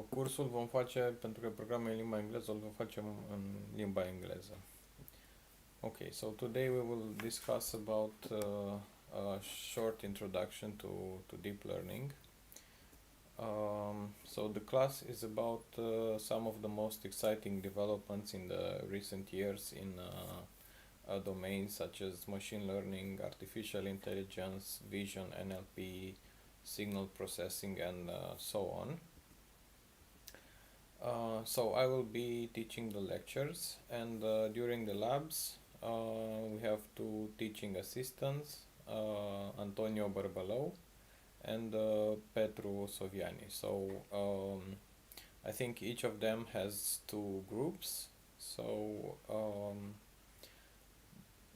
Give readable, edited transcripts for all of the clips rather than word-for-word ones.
Cursul vom face, pentru că programul e în limba engleză, îl vom face în limba engleză. Okay, so today we will discuss about a short introduction to deep learning. So the class is about some of the most exciting developments in the recent years in domains such as machine learning, artificial intelligence, vision, NLP, signal processing, and so on. So I will be teaching the lectures, and during the labs we have two teaching assistants, Antonio Barbalo and Petru Soviani. So I think each of them has two groups. So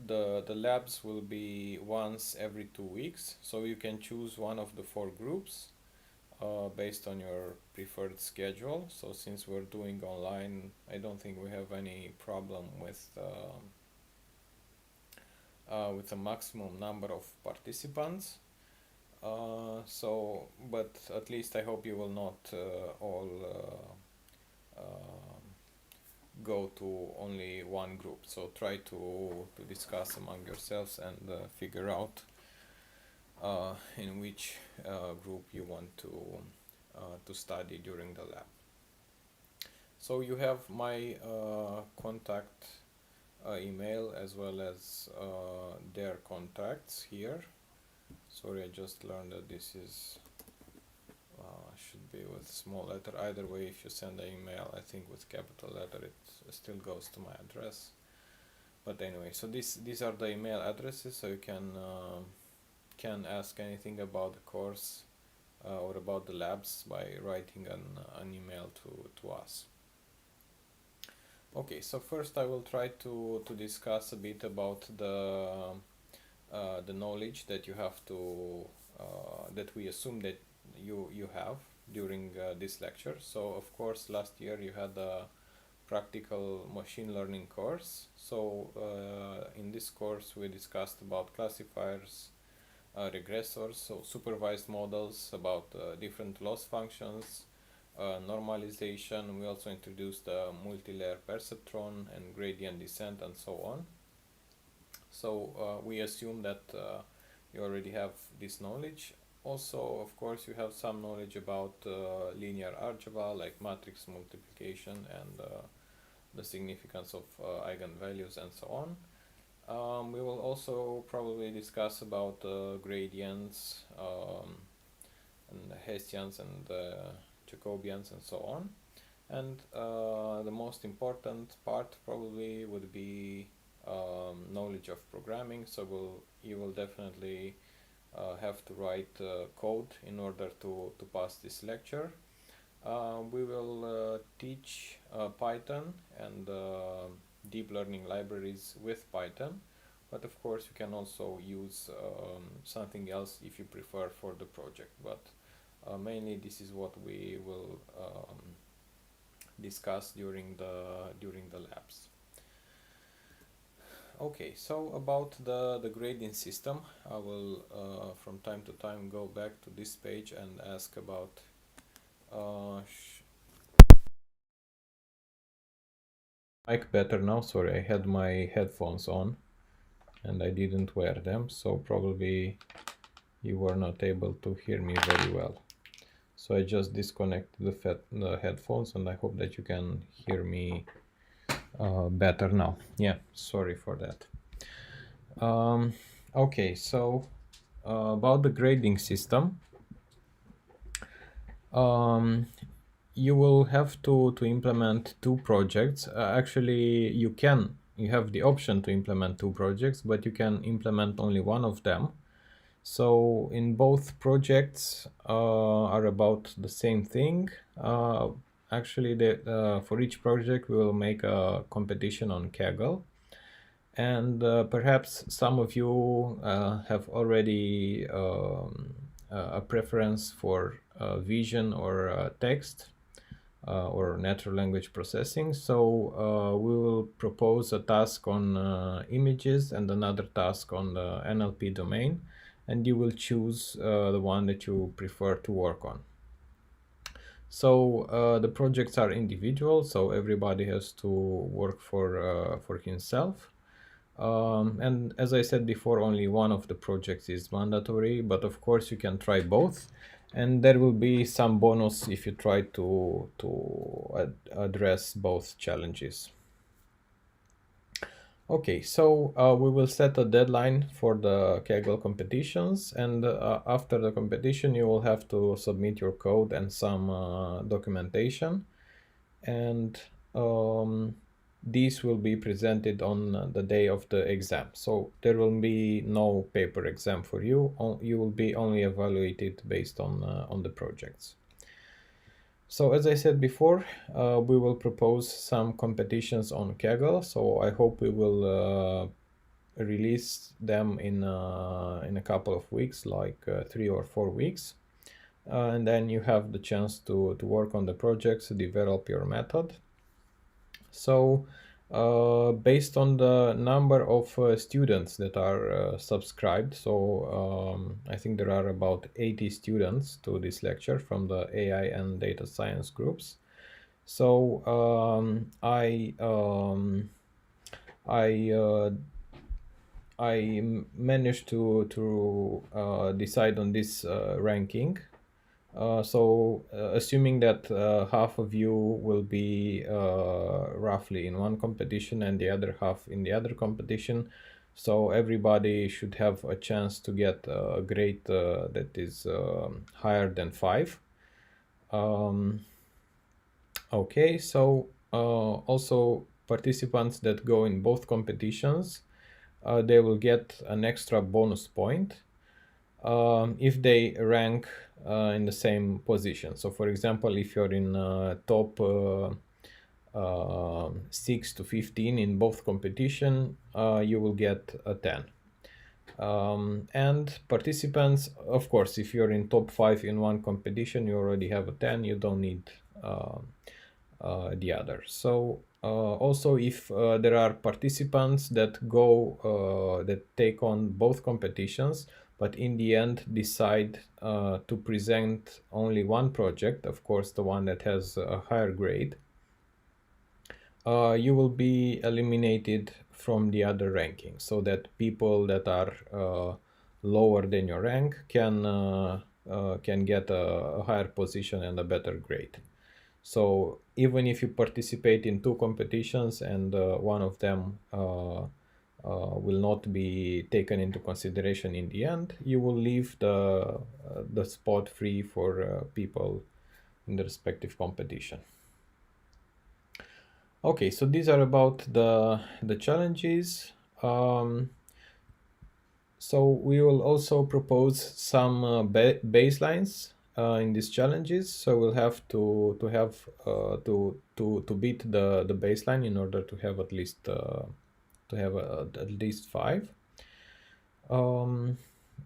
the labs will be once every 2 weeks. So you can choose one of the 4 groups based on your preferred schedule. So since we're doing online, I don't think we have any problem with the maximum number of participants. But at least I hope you will not all go to only one group. So try to discuss among yourselves and figure out in which group you want to study during the lab. So you have my contact email as well as their contacts here. Sorry, I just learned that this is should be with small letter. Either way, if you send an email, I think with capital letter, it still goes to my address. But anyway, so these are the email addresses, so you can ask anything about the course or about the labs by writing an email to us. Okay, so first I will try to discuss a bit about the knowledge that you have to that we assume that you have during this lecture. So of course last year you had a practical machine learning course. So in this course we discussed about classifiers, regressors, so supervised models, about different loss functions, normalization. We also introduced the multi-layer perceptron and gradient descent and so on. So we assume that you already have this knowledge. Also, of course, you have some knowledge about linear algebra, like matrix multiplication and the significance of eigenvalues and so on. We will also probably discuss about gradients and Hessians and Jacobians and so on. And the most important part probably would be knowledge of programming. So you will definitely have to write code in order to pass this lecture. We will teach Python and deep learning libraries with Python, but of course you can also use something else if you prefer for the project, but mainly this is what we will discuss during the labs. Okay, so about the grading system, I will from time to time go back to this page and ask about mic better now. Sorry, I had my headphones on and I didn't wear them, so probably you were not able to hear me very well. So I just disconnected the headphones and I hope that you can hear me better now. Yeah, sorry for that. Okay, so about the grading system, you will have to implement 2 projects. Actually, you have the option to implement 2 projects, but you can implement only one of them. So in both projects are about the same thing. Actually, for each project we will make a competition on Kaggle, and perhaps some of you have already a preference for vision or text or natural language processing. So we will propose a task on images and another task on the NLP domain, and you will choose the one that you prefer to work on. So the projects are individual, so everybody has to work for himself. And as I said before, only one of the projects is mandatory, but of course you can try both, and there will be some bonus if you try to address both challenges. Okay, so we will set a deadline for the Kaggle competitions, and after the competition you will have to submit your code and some documentation, and these will be presented on the day of the exam. So there will be no paper exam for you. You will be only evaluated based on the projects. So as I said before, we will propose some competitions on Kaggle. So I hope we will release them in a couple of weeks, like 3 or 4 weeks. And then you have the chance to work on the projects, develop your method. So based on the number of students that are subscribed, so I think there are about 80 students to this lecture from the AI and data science groups. So I managed to decide on this ranking. Assuming that half of you will be roughly in one competition and the other half in the other competition, so everybody should have a chance to get a grade that is higher than 5. Okay, so also participants that go in both competitions, they will get an extra bonus point if they rank in the same position. So for example, if you're in top 6 to 15 in both competition, you will get a 10. And participants, of course, if you're in top 5 in one competition, you already have a 10, you don't need the other. So also if there are participants that go that take on both competitions, but in the end decide to present only one project, of course the one that has a higher grade, you will be eliminated from the other ranking, so that people that are lower than your rank can get a higher position and a better grade. So even if you participate in 2 competitions and one of them will not be taken into consideration in the end, you will leave the spot free for people in the respective competition. Okay, so these are about the challenges. So we will also propose some baselines in these challenges. So we'll have to have to beat the baseline in order to have at least at least 5.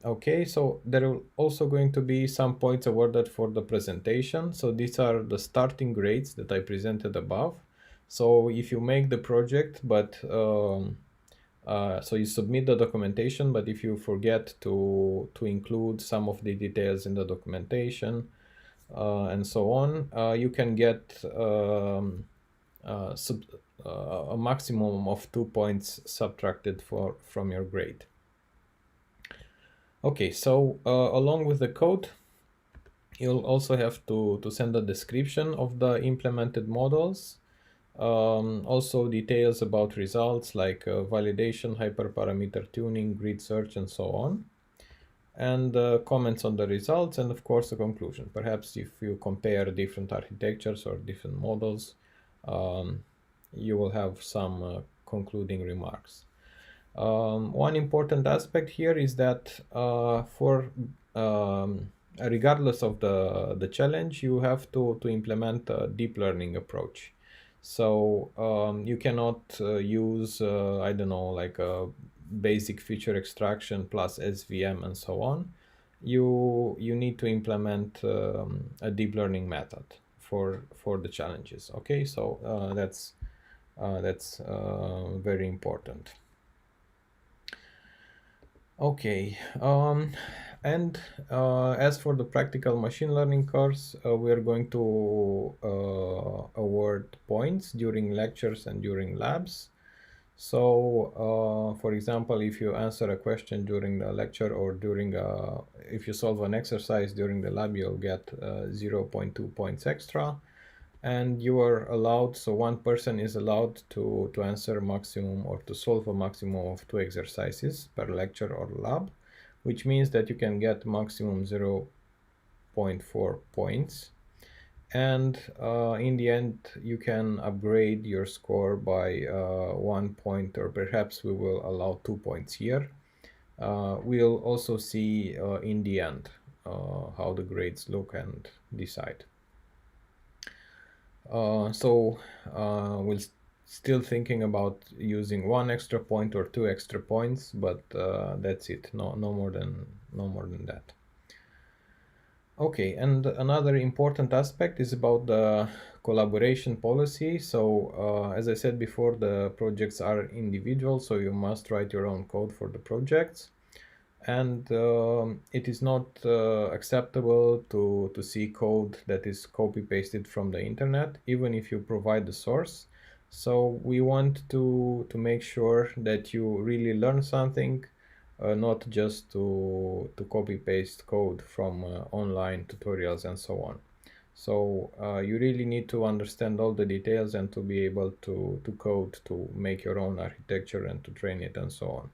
Okay, so there are also going to be some points awarded for the presentation. So these are the starting grades that I presented above. So if you make the project, but so you submit the documentation, but if you forget to include some of the details in the documentation and so on, you can get a maximum of 2 points subtracted from your grade. Okay, so along with the code, you'll also have to send a description of the implemented models. Also details about results like validation, hyperparameter tuning, grid search, and so on. And comments on the results, and of course a conclusion. Perhaps if you compare different architectures or different models, you will have some concluding remarks. One important aspect here is that regardless of the challenge, you have to implement a deep learning approach. So you cannot use, I don't know, like a basic feature extraction plus SVM and so on. You need to implement a deep learning method for the challenges. Okay, so that's very important. Okay, And as for the practical machine learning course, we are going to award points during lectures and during labs. So, for example, if you answer a question during the lecture or if you solve an exercise during the lab, you'll get 0.2 points extra. And you are allowed, so one person is allowed to answer maximum or to solve a maximum of 2 exercises per lecture or lab, which means that you can get maximum 0.4 points. And in the end, you can upgrade your score by 1 point, or perhaps we will allow 2 points here. We'll also see in the end how the grades look and decide. So we'll still thinking about using 1 extra point or 2 extra points, but that's it. No more than that. Okay, and another important aspect is about the collaboration policy. So as I said before, the projects are individual, so you must write your own code for the projects. And it is not acceptable to see code that is copy-pasted from the internet, even if you provide the source. So we want to make sure that you really learn something, not just to copy-paste code from online tutorials and so on. So you really need to understand all the details and to be able to code, to make your own architecture and to train it and so on.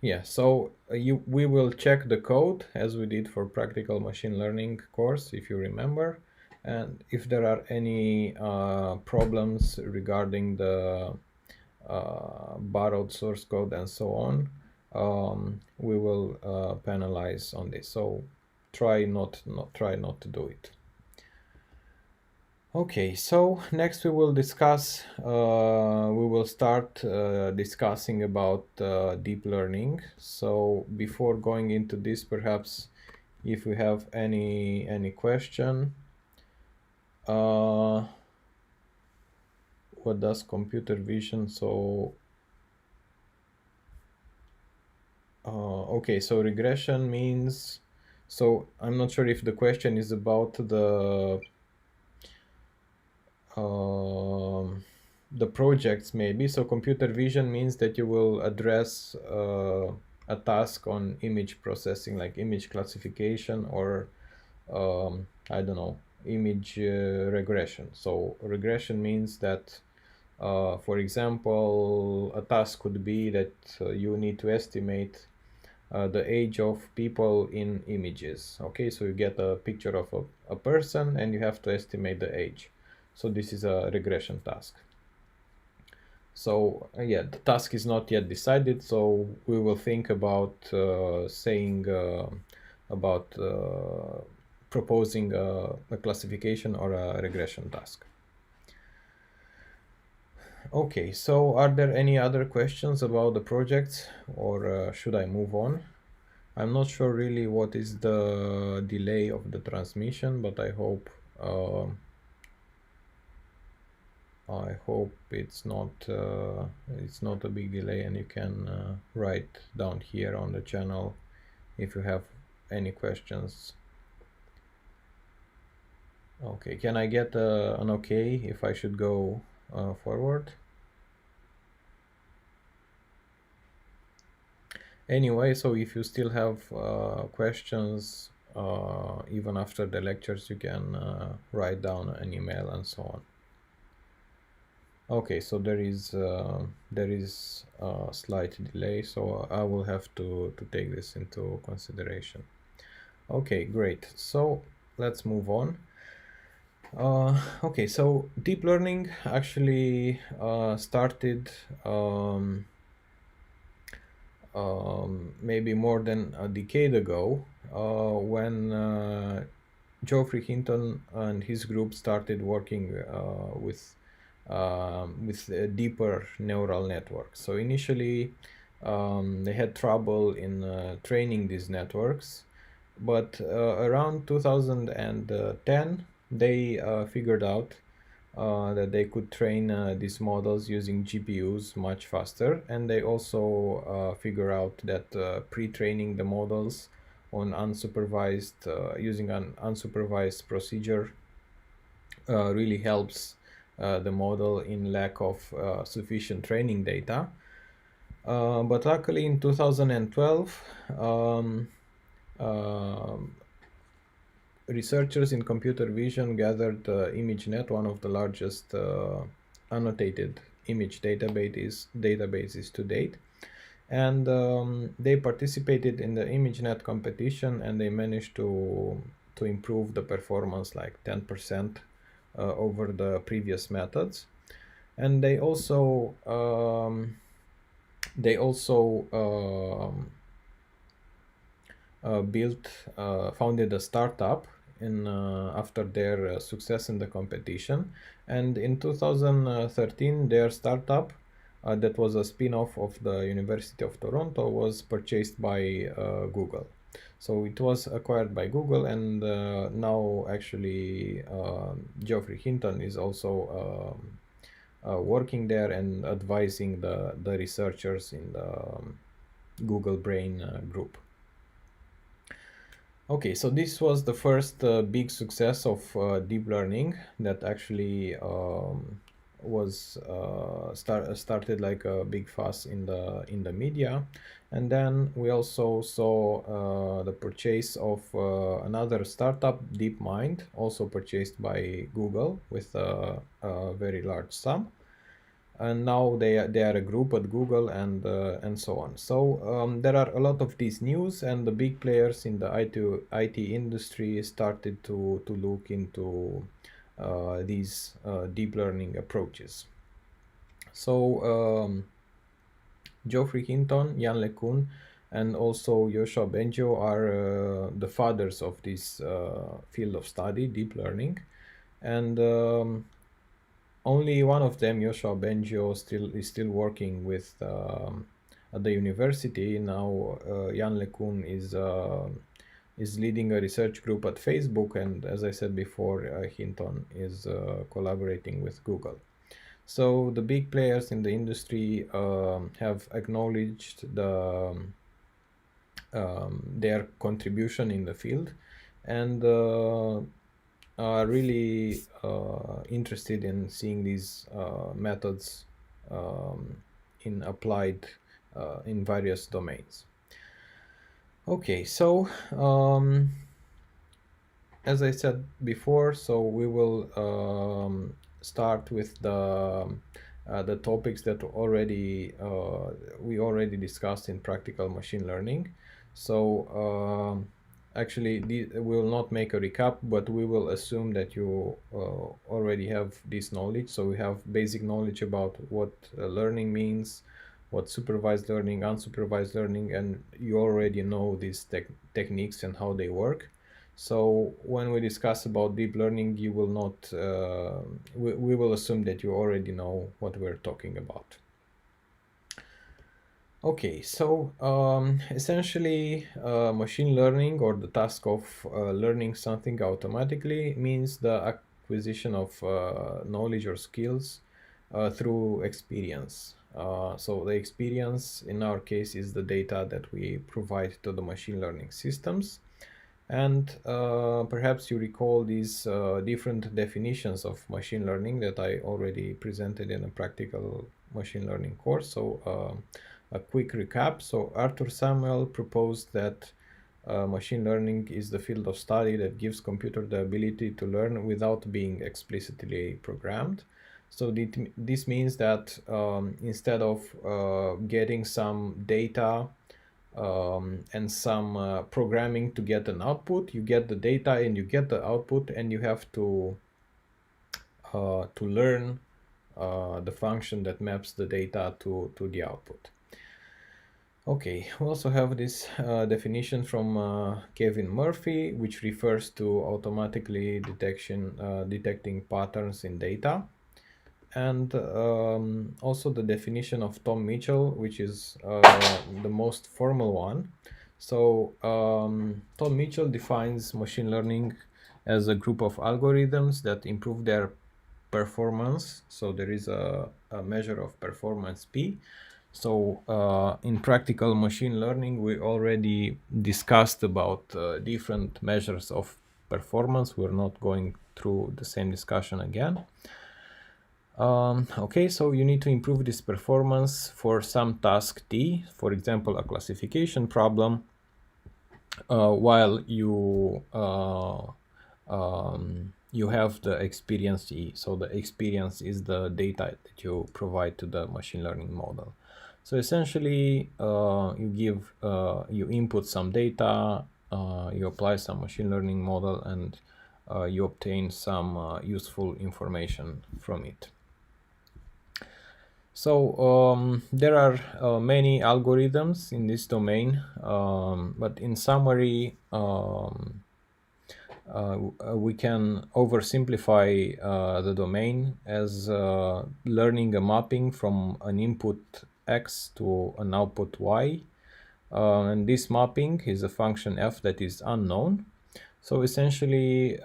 Yeah, so we will check the code as we did for practical machine learning course, if you remember. And if there are any problems regarding the borrowed source code and so on, we will penalize on this. So try not to do it. Okay, so next we will discuss, we will start discussing about deep learning. So before going into this, perhaps if we have any question, what does computer vision? So okay, so regression means, so I'm not sure if the question is about the projects maybe. So computer vision means that you will address a task on image processing, like image classification or I don't know, image regression. So regression means that for example, a task could be that you need to estimate the age of people in images. Okay, so you get a picture of a person and you have to estimate the age. So this is a regression task. So yeah, the task is not yet decided, so we will think about proposing a classification or a regression task. Okay, so are there any other questions about the project, or should I move on? I'm not sure really what is the delay of the transmission, but I hope it's not a big delay, and you can write down here on the channel if you have any questions. Okay, can I get an okay if I should go forward? Anyway, so if you still have questions even after the lectures, you can write down an email and so on. Okay, so there is a slight delay, so I will have to take this into consideration. Okay, great. So let's move on. Okay, so deep learning actually started maybe more than a decade ago when Geoffrey Hinton and his group started working with deeper neural networks. So initially they had trouble in training these networks, but around 2010 they figured out that they could train these models using GPUs much faster, and they also figure out that pre-training the models on unsupervised using an unsupervised procedure really helps the model in lack of sufficient training data. But luckily in 2012, researchers in computer vision gathered ImageNet, one of the largest annotated image databases to date. And they participated in the ImageNet competition, and they managed to improve the performance like 10% over the previous methods. And they also founded a startup after their success in the competition. And in 2013, their startup, that was a spin-off of the University of Toronto, was purchased by Google. So it was acquired by Google, and now actually Geoffrey Hinton is also working there and advising the researchers in the Google Brain group. Okay, so this was the first big success of deep learning that actually was started like a big fuss in the media. And then we also saw the purchase of another startup, DeepMind, also purchased by Google with a very large sum. And now they are a group at Google, and so on. So there are a lot of these news, and the big players in the IT industry started to look into these deep learning approaches. So Geoffrey Hinton, Yann LeCun, and also Yoshua Bengio are the fathers of this field of study, deep learning, and only one of them, Yoshua Bengio, is still working with at the university now. Yann LeCun is leading a research group at Facebook, and as I said before, Hinton is collaborating with Google. So the big players in the industry have acknowledged their contribution in the field, and are really interested in seeing these methods in applied in various domains. Okay, so as I said before, so we will start with the topics that we already discussed in practical machine learning. So actually, we will not make a recap, but we will assume that you already have this knowledge. So we have basic knowledge about what learning means, what supervised learning, unsupervised learning, and you already know these techniques and how they work. So when we discuss about deep learning, you will not, we will assume that you already know what we're talking about. Okay, so essentially machine learning, or the task of learning something automatically, means the acquisition of knowledge or skills through experience. So the experience in our case is the data that we provide to the machine learning systems. And perhaps you recall these different definitions of machine learning that I already presented in a practical machine learning course. So a quick recap. So Arthur Samuel proposed that machine learning is the field of study that gives computer the ability to learn without being explicitly programmed. So this means that instead of getting some data and some programming to get an output, you get the data and you get the output, and you have to learn the function that maps the data to the output. Okay, we also have this definition from Kevin Murphy, which refers to automatically detecting patterns in data. And also the definition of Tom Mitchell, which is the most formal one. So Tom Mitchell defines machine learning as a group of algorithms that improve their performance. So there is a measure of performance P. So in practical machine learning, we already discussed about different measures of performance. We're not going through the same discussion again. Okay, so you need to improve this performance for some task T, for example, a classification problem, while you have the experience E. So the experience is the data that you provide to the machine learning model. So essentially, you input some data, you apply some machine learning model, and you obtain some useful information from it. So there are many algorithms in this domain, but in summary, we can oversimplify the domain as learning a mapping from an input x to an output y. And this mapping is a function f that is unknown. So essentially,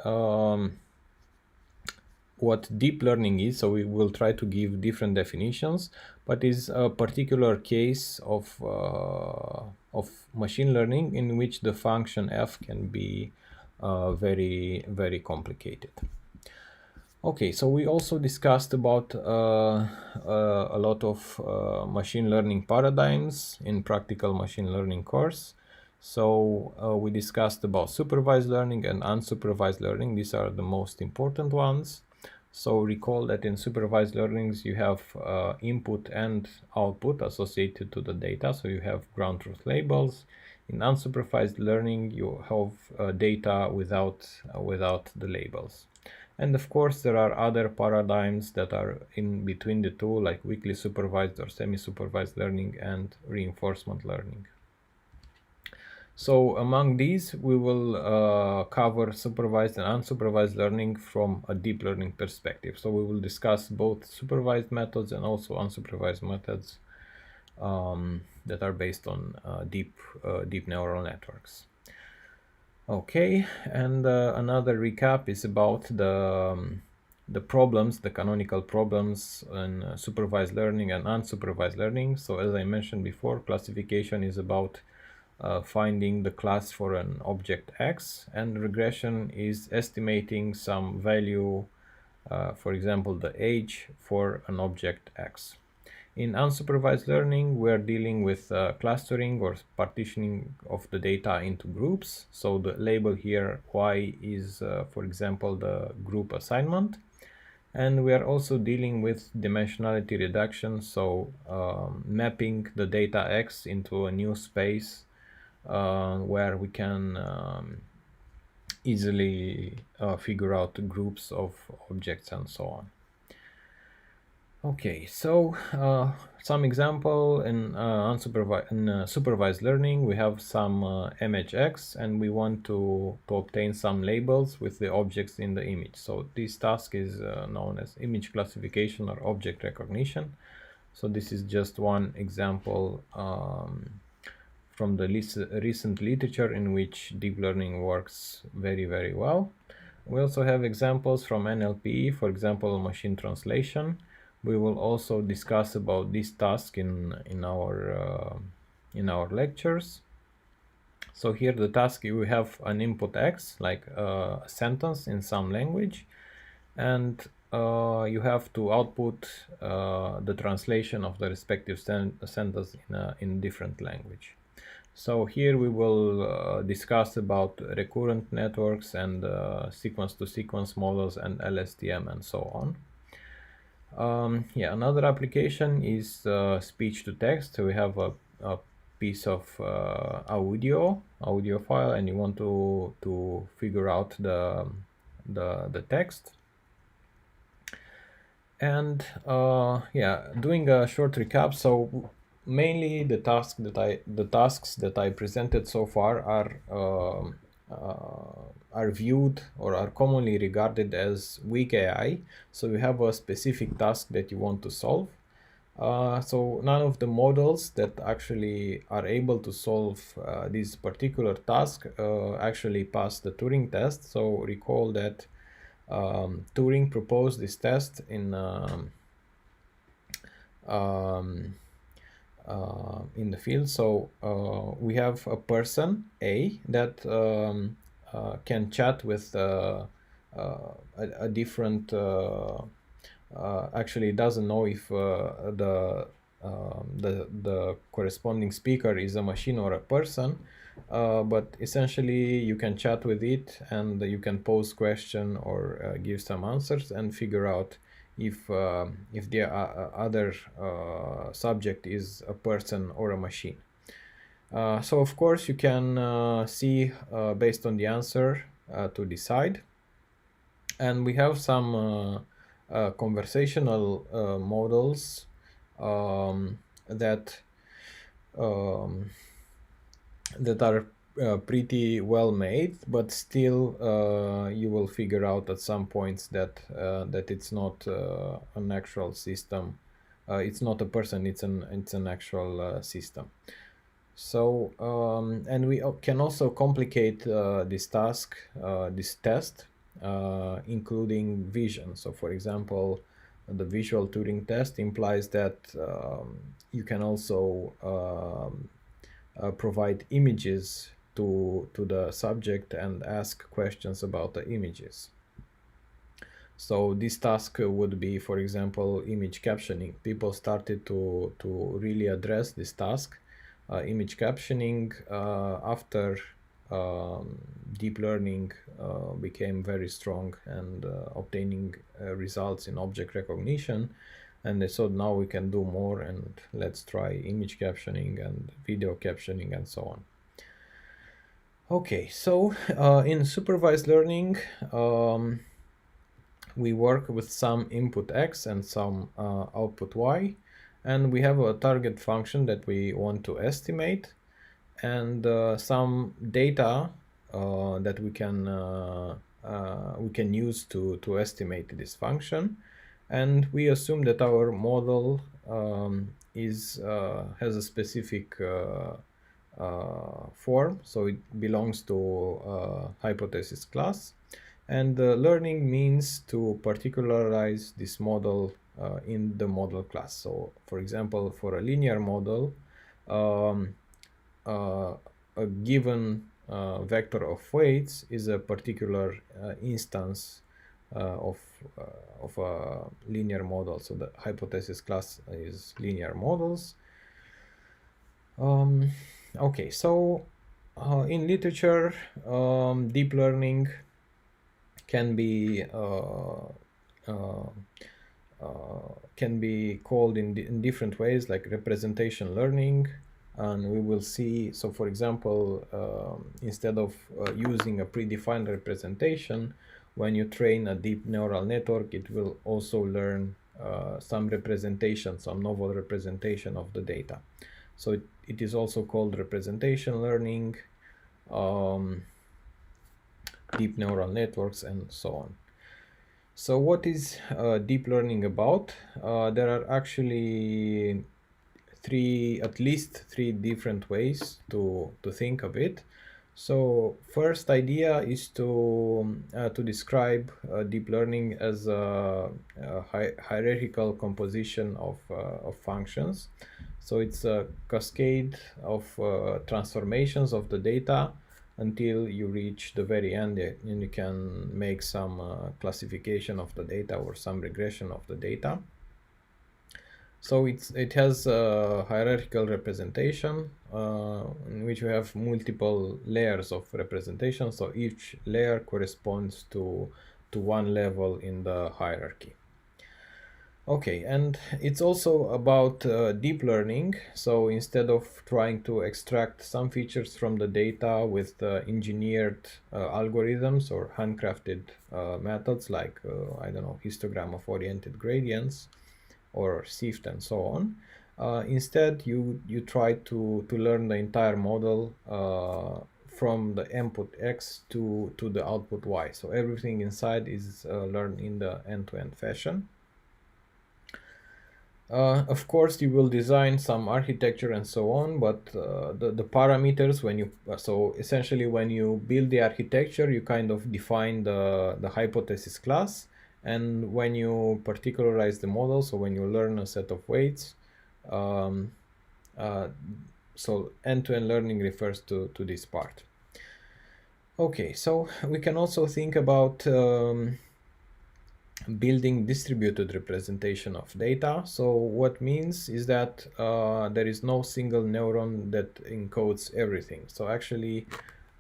what deep learning is, so we will try to give different definitions, but is a particular case of machine learning in which the function f can be very, very complicated. Okay, so we also discussed about a lot of machine learning paradigms in practical machine learning course. So we discussed about supervised learning and unsupervised learning. These are the most important ones. So recall that in supervised learnings, you have input and output associated to the data. So you have ground truth labels. In unsupervised learning, you have data without the labels. And of course, there are other paradigms that are in between the two, like weakly supervised or semi-supervised learning and reinforcement learning. So among these, we will cover supervised and unsupervised learning from a deep learning perspective. So we will discuss both supervised methods and also unsupervised methods that are based on deep neural networks. Okay, and another recap is about the problems, the canonical problems in supervised learning and unsupervised learning. So as I mentioned before, classification is about finding the class for an object X, and regression is estimating some value, for example, the age for an object X. In unsupervised learning, we're dealing with clustering or partitioning of the data into groups. So the label here, Y, is, for example, the group assignment. And we are also dealing with dimensionality reduction, so mapping the data X into a new space where we can easily figure out groups of objects and so on. Okay, so some example in supervised learning, we have some image X, and we want to obtain some labels with the objects in the image. So this task is known as image classification or object recognition. So this is just one example from the recent literature in which deep learning works very, very well. We also have examples from NLP, for example, machine translation. We will also discuss about this task in our lectures. So here the task, we have an input X, like a sentence in some language, and you have to output the translation of the respective sentence in different language. So here we will discuss about recurrent networks and sequence-to-sequence models and LSTM and so on. Yeah, another application is speech-to-text. So we have a piece of audio file, and you want to figure out the text. And yeah, doing a short recap. So mainly the tasks that I presented so far are viewed or are commonly regarded as weak AI. So you have a specific task that you want to solve. So none of the models that actually are able to solve this particular task actually pass the Turing test. So recall that Turing proposed this test um, in the field. So we have a person A that can chat with a different. Actually, doesn't know if the corresponding speaker is a machine or a person. But essentially, you can chat with it, and you can pose question or give some answers and figure out if the other subject is a person or a machine. So of course you can see based on the answer to decide, and we have some conversational models that are pretty well made, but still you will figure out at some points that it's not an actual system. It's not a person. It's an actual system. So and we can also complicate this task, this test, including vision. So for example, the visual Turing test implies that you can also provide images to the subject and ask questions about the images. So this task would be, for example, image captioning. People started to really address this task, image captioning, after deep learning became very strong and obtaining results in object recognition. And they thought, now we can do more, and let's try image captioning and video captioning and so on. Okay, so in supervised learning, we work with some input X and some output Y, and we have a target function that we want to estimate, and some data that we can use to estimate this function. And we assume that our model has a specific form, so it belongs to hypothesis class. And learning means to particularize this model in the model class. So, for example, for a linear model, a given vector of weights is a particular instance of a linear model. So the hypothesis class is linear models. Okay, so in literature, deep learning can be called in different ways, like representation learning. And we will see, so for example, instead of using a predefined representation, when you train a deep neural network, it will also learn some representation, some novel representation of the data. So it is also called representation learning, deep neural networks, and so on. So what is deep learning about? There are actually at least three different ways to think of it. So first idea is to describe deep learning as a hierarchical composition of functions. So it's a cascade of transformations of the data until you reach the very end, and you can make some classification of the data or some regression of the data. So it has a hierarchical representation in which you have multiple layers of representation. So each layer corresponds to one level in the hierarchy. Okay, and it's also about deep learning. So instead of trying to extract some features from the data with engineered algorithms or handcrafted methods like, I don't know, histogram of oriented gradients or SIFT and so on, instead you try to learn the entire model from the input X to the output Y. So everything inside is learned in the end-to-end fashion. Of course, you will design some architecture and so on, but the parameters when you so essentially when you build the architecture, you kind of define the hypothesis class, and when you particularize the model, so when you learn a set of weights, um, uh, so end-to-end learning refers to this part. Okay, so we can also think about building distributed representation of data. So what means is that there is no single neuron that encodes everything. So actually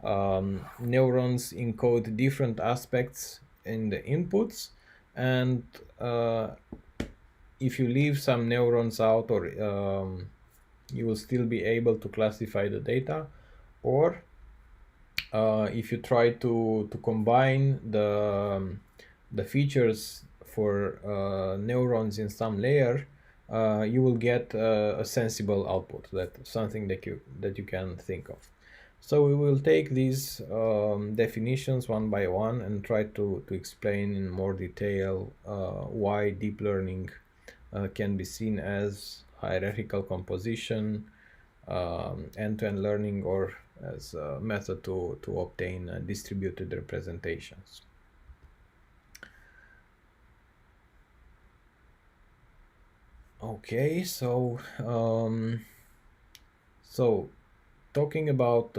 neurons encode different aspects in the inputs, and if you leave some neurons out, or you will still be able to classify the data, or if you try to combine the features for neurons in some layer, you will get a sensible output, that something that you can think of. So we will take these definitions one by one and try to explain in more detail why deep learning can be seen as hierarchical composition, end-to-end learning, or as a method to obtain distributed representations. Okay, so talking about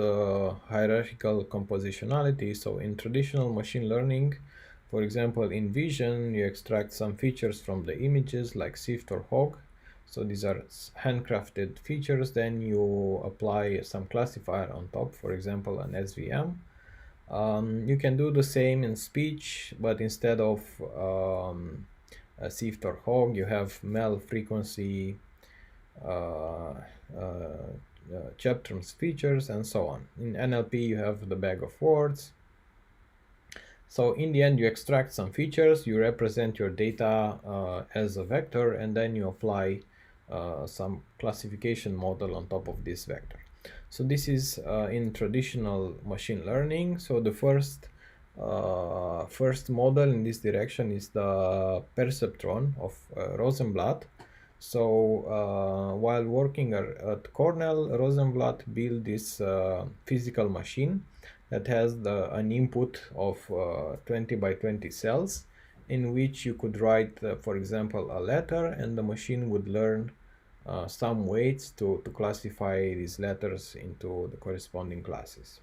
hierarchical compositionality, so in traditional machine learning, for example, in vision, you extract some features from the images like sift or hog. So these are handcrafted features. Then you apply some classifier on top, for example, an SVM. You can do the same in speech, but instead of a sift or hog, you have mel frequency, chapters features, and so on. In NLP, you have the bag of words. So in the end, you extract some features, you represent your data as a vector, and then you apply some classification model on top of this vector. So this is in traditional machine learning. So the first model in this direction is the perceptron of Rosenblatt. So while working at Cornell, Rosenblatt built this physical machine that has an input of 20 by 20 cells, in which you could write, for example, a letter, and the machine would learn some weights to classify these letters into the corresponding classes.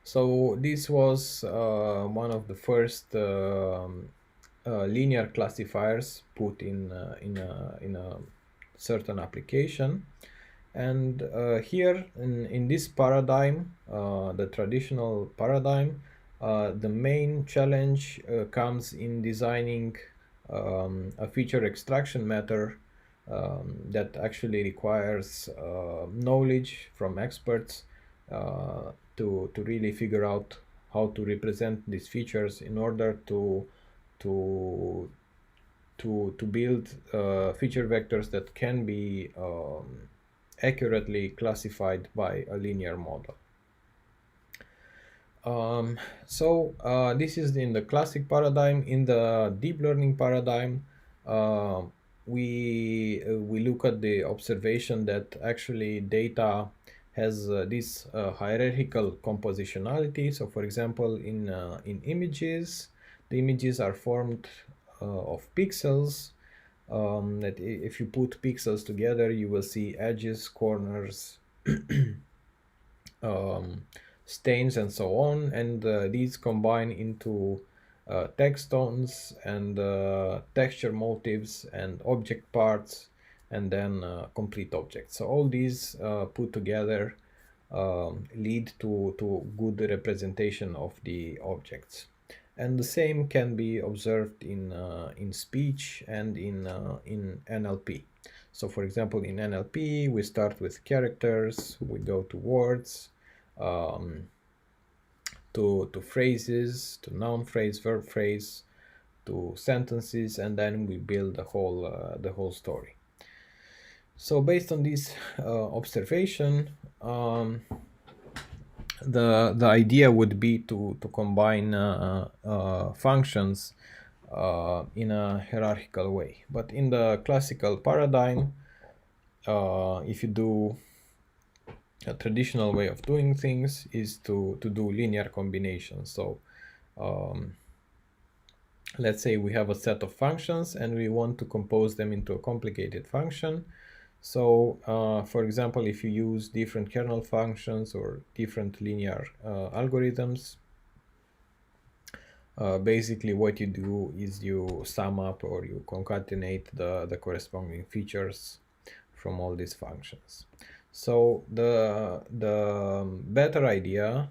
So this was one of the first linear classifiers put in a certain application. And here in this paradigm, the traditional paradigm, the main challenge comes in designing a feature extraction method that actually requires knowledge from experts to really figure out how to represent these features in order to build feature vectors that can be accurately classified by a linear model. So this is in the classic paradigm. In the deep learning paradigm, we look at the observation that actually data has this hierarchical compositionality. So for example, in images, the images are formed of pixels. That if you put pixels together, you will see edges, corners, stains, and so on, and these combine into text tones and texture motifs and object parts, and then complete objects. So all these put together lead to good representation of the objects. And the same can be observed in speech and in NLP. So for example, in NLP, we start with characters, we go to words, to phrases, to noun phrase, verb phrase, to sentences, and then we build the whole story. So based on this observation, the idea would be to combine functions in a hierarchical way. But in the classical paradigm, if you do a traditional way of doing things is to do linear combinations. So let's say we have a set of functions and we want to compose them into a complicated function. So for example, if you use different kernel functions or different linear algorithms, basically what you do is you sum up or you concatenate the corresponding features from all these functions. So the better idea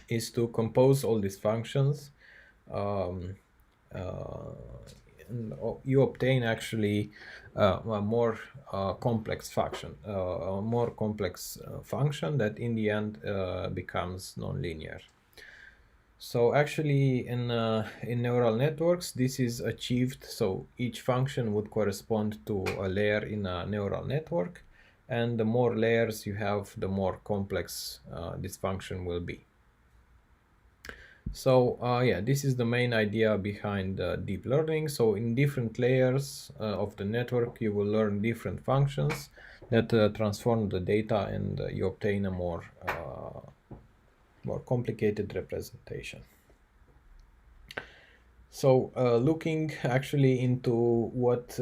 is to compose all these functions. And you obtain actually a more complex function, a more complex function that in the end becomes nonlinear. So actually in neural networks, this is achieved. So each function would correspond to a layer in a neural network. And the more layers you have, the more complex this function will be. So yeah, this is the main idea behind deep learning. So in different layers of the network, you will learn different functions that transform the data, and you obtain a more complicated representation. So looking actually into what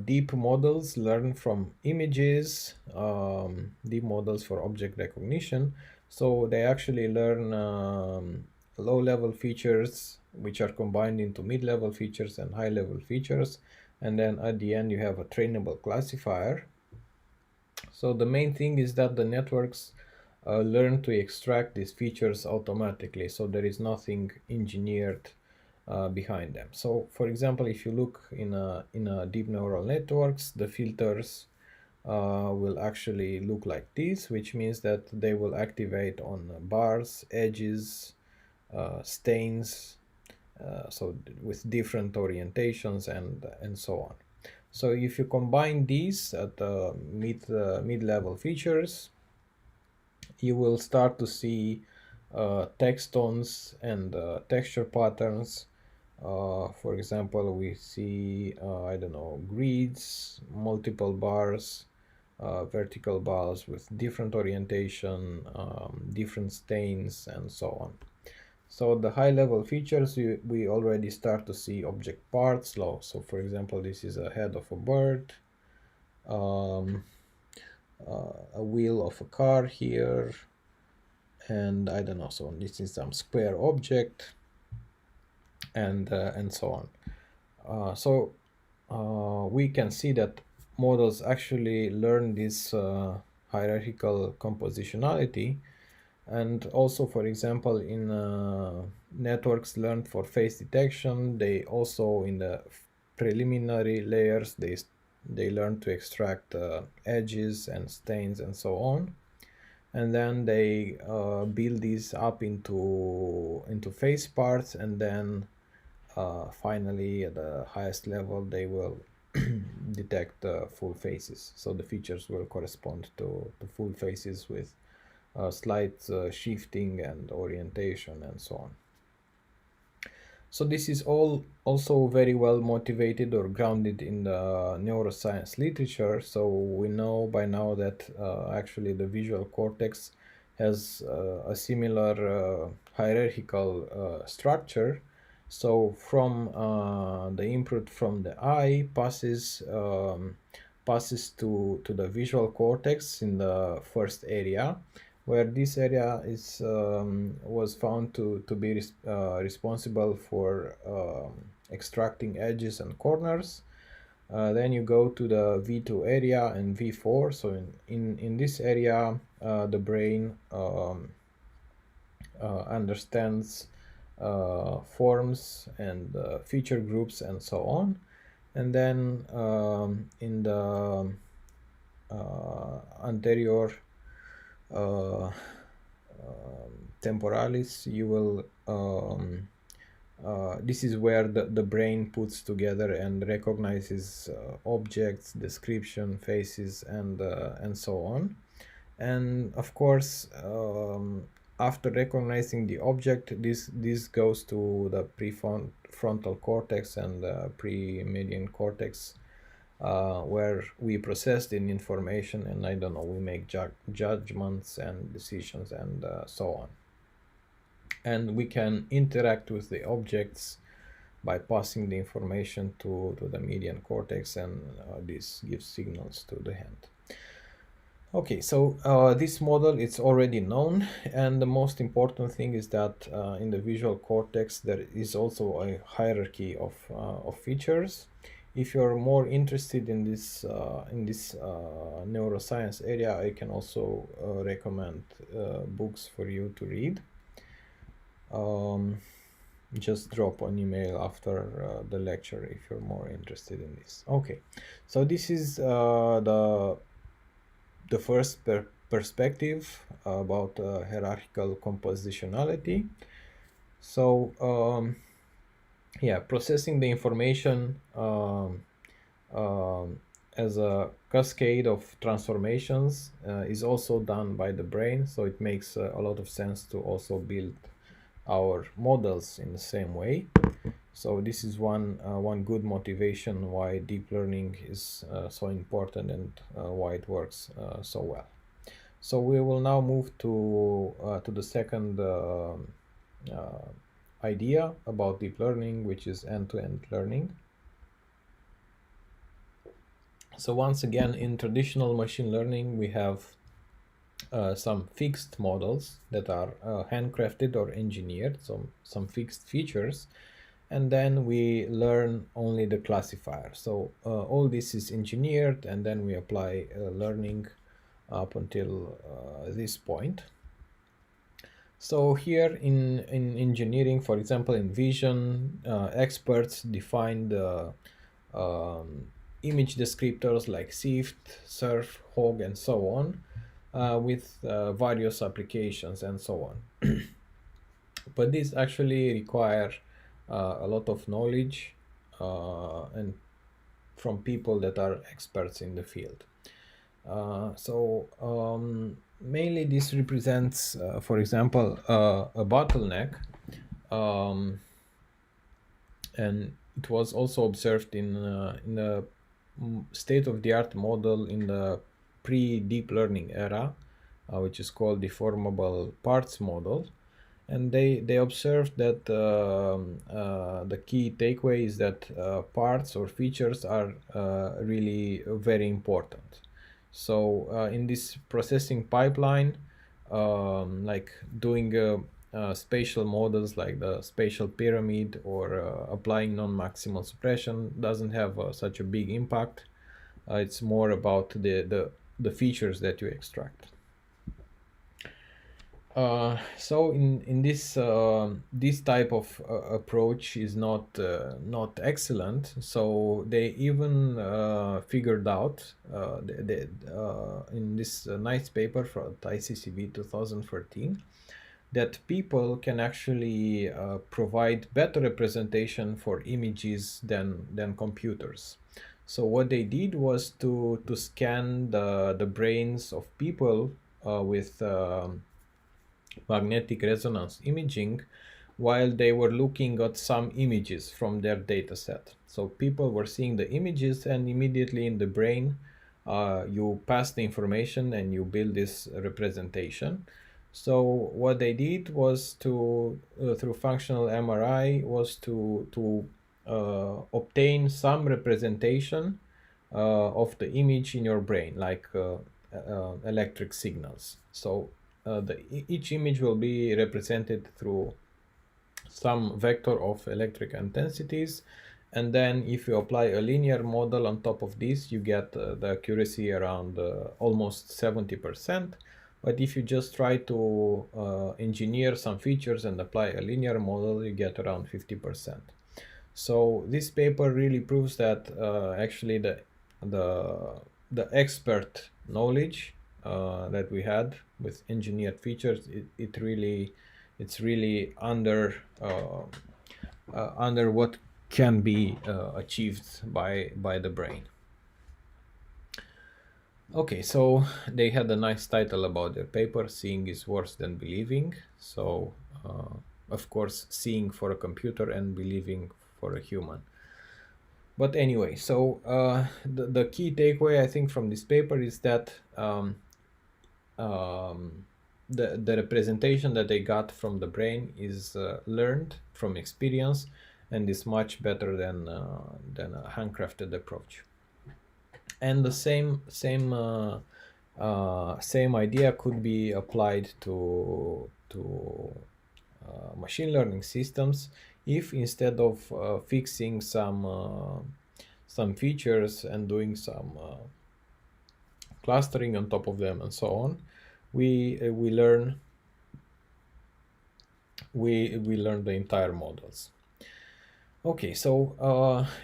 deep models learn from images, deep models for object recognition. So they actually learn low-level features which are combined into mid-level features and high-level features. And then at the end you have a trainable classifier. So the main thing is that the networks learn to extract these features automatically. So there is nothing engineered behind them. So for example, if you look in a deep neural networks, the filters will actually look like this, which means that they will activate on bars, edges, stains, so with different orientations and so on. So if you combine these at mid-level features, you will start to see text tones and texture patterns. For example, we see, I don't know, grids, multiple bars, vertical bars with different orientation, different stains, and so on. So the high-level features, we already start to see object parts. So for example, this is a head of a bird, a wheel of a car here, and I don't know, so this is some square object, and so on. So we can see that models actually learn this hierarchical compositionality. And also, for example, in networks learned for face detection, they also in the preliminary layers, they learn to extract edges and stains and so on. And then they build these up into face parts, and then finally at the highest level they will detect full faces. So the features will correspond to full faces with slight shifting and orientation and so on. So this is all also very well motivated or grounded in the neuroscience literature. So we know by now that actually the visual cortex has a similar hierarchical structure. So from the input from the eye passes to the visual cortex in the first area, where this area is was found to be responsible for extracting edges and corners. Then you go to the V2 area and V4. So in this area, the brain understands forms and feature groups and so on. And then in the anterior temporalis, you will this is where the brain puts together and recognizes objects, description, faces, and so on. And of course, after recognizing the object, this goes to the prefrontal cortex and the pre-median cortex, where we process the information, and I don't know, we make judgments and decisions and so on. And we can interact with the objects by passing the information to the median cortex, and this gives signals to the hand. Okay, so this model is already known, and the most important thing is that in the visual cortex there is also a hierarchy of features. If you're more interested in this neuroscience area, I can also recommend books for you to read. Just drop an email after the lecture if you're more interested in this. Okay, so this is the first perspective about hierarchical compositionality. So yeah, processing the information as a cascade of transformations is also done by the brain, so it makes a lot of sense to also build our models in the same way. So this is one good motivation why deep learning is so important, and why it works so well. So we will now move to the second idea about deep learning, which is end-to-end learning. So once again, in traditional machine learning, we have some fixed models that are handcrafted or engineered, some fixed features, and then we learn only the classifier. So all this is engineered, and then we apply learning up until this point. So here in engineering, for example, in vision, experts define the image descriptors like SIFT, SURF, HOG, and so on, with various applications and so on. But these actually require a lot of knowledge and from people that are experts in the field. Mainly this represents, for example, a bottleneck, and it was also observed in a state-of-the-art model in the pre-deep learning era, which is called deformable parts model. And they observed that the key takeaway is that parts or features are really very important. So in this processing pipeline, like doing spatial models like the spatial pyramid or applying non-maximal suppression doesn't have such a big impact. It's more about the features that you extract. So in this type of approach is not excellent. So they even figured out in this nice paper from ICCB 2014 that people can actually provide better representation for images than computers. So what they did was to scan the brains of people with magnetic resonance imaging while they were looking at some images from their data set. So people were seeing the images, and immediately in the brain you pass the information and you build this representation. So what they did was to through functional MRI was to obtain some representation of the image in your brain, like electric signals. So each image will be represented through some vector of electric intensities, and then if you apply a linear model on top of this, you get the accuracy around almost 70%. But if you just try to engineer some features and apply a linear model, you get around 50%. So this paper really proves that actually the expert knowledge that we had with engineered features, it's really under what can be achieved by the brain. Okay, so they had a nice title about their paper, Seeing is Worse Than Believing. So, of course, seeing for a computer and believing for a human. But anyway, so the key takeaway I think from this paper is that um, the representation that they got from the brain is learned from experience and is much better than a handcrafted approach. And the same idea could be applied to machine learning systems if instead of fixing some features and doing some clustering on top of them and so on, we learn the entire models. Okay, so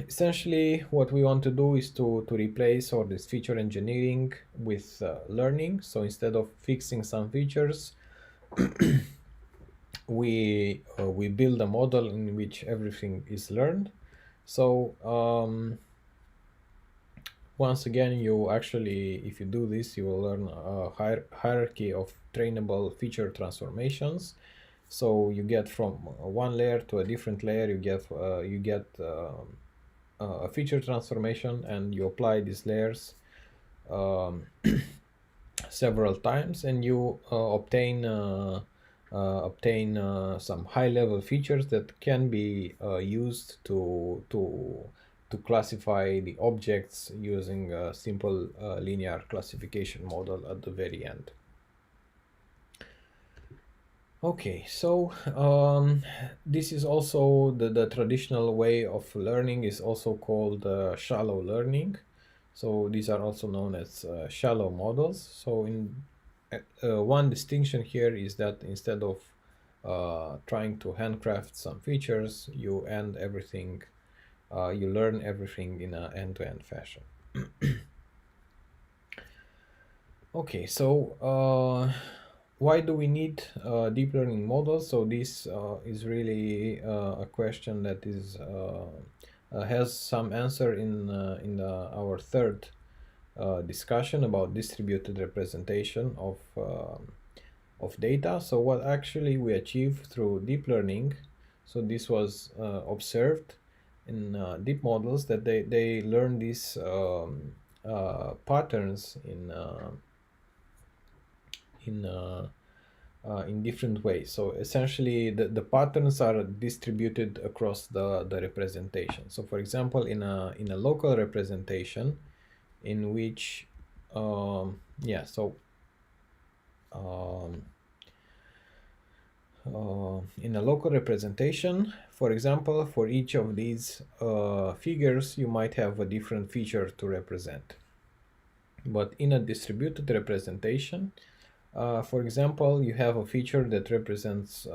essentially what we want to do is to replace all this feature engineering with learning. So instead of fixing some features, we build a model in which everything is learned. So once again, you actually, if you do this, you will learn a hierarchy of trainable feature transformations. So you get from one layer to a different layer, you get a feature transformation, and you apply these layers several times, and you obtain some high-level features that can be used to classify the objects using a simple linear classification model at the very end. Okay, so this is also the traditional way of learning is also called shallow learning. So these are also known as shallow models. So in one distinction here is that instead of trying to handcraft some features, you end everything, you learn everything in an end-to-end fashion. Okay, so why do we need deep learning models? So this is really a question that is has some answer in our third discussion about distributed representation of data. So what actually we achieve through deep learning, so this was observed in deep models that they learn these patterns in different ways. So essentially the patterns are distributed across the representation. So for example, in a local representation in which yeah, so in a local representation, for example, for each of these figures, you might have a different feature to represent. But in a distributed representation, for example, you have a feature that represents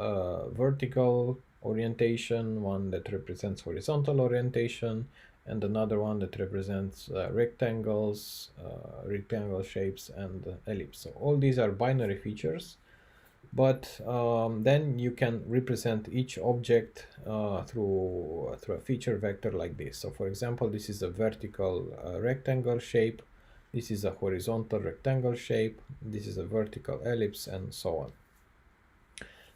vertical orientation, one that represents horizontal orientation, and another one that represents rectangles, rectangle shapes, and ellipse. So all these are binary features, but then you can represent each object through a feature vector like this. So for example, this is a vertical rectangle shape, this is a horizontal rectangle shape, this is a vertical ellipse, and so on.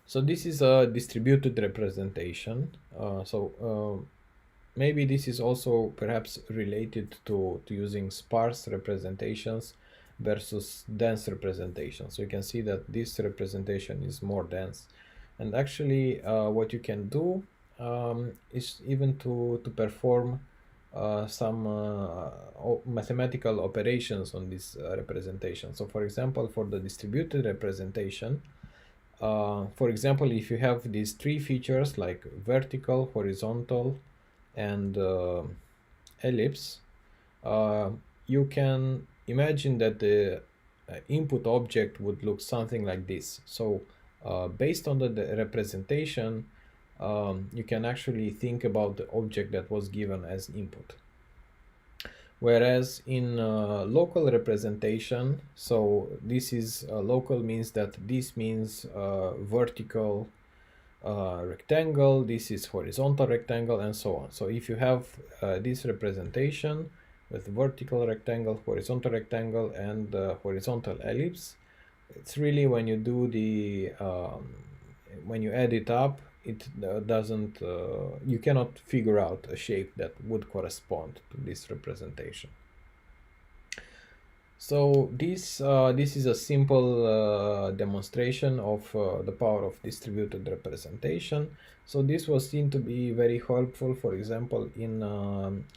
So this is a distributed representation. Maybe this is also perhaps related to using sparse representations versus dense representation. So you can see that this representation is more dense. And actually what you can do is even to perform some mathematical operations on this representation. So for example, for the distributed representation, for example, if you have these three features like vertical, horizontal, and ellipse, you can imagine that the input object would look something like this. So based on the representation, you can actually think about the object that was given as input. Whereas in local representation, so this is local means that this means vertical rectangle, this is horizontal rectangle, and so on. So if you have this representation, with vertical rectangle, horizontal rectangle, and horizontal ellipse. It's really when you do the when you add it up, it doesn't you cannot figure out a shape that would correspond to this representation. So this is a simple demonstration of the power of distributed representation. So this was seen to be very helpful, for example, in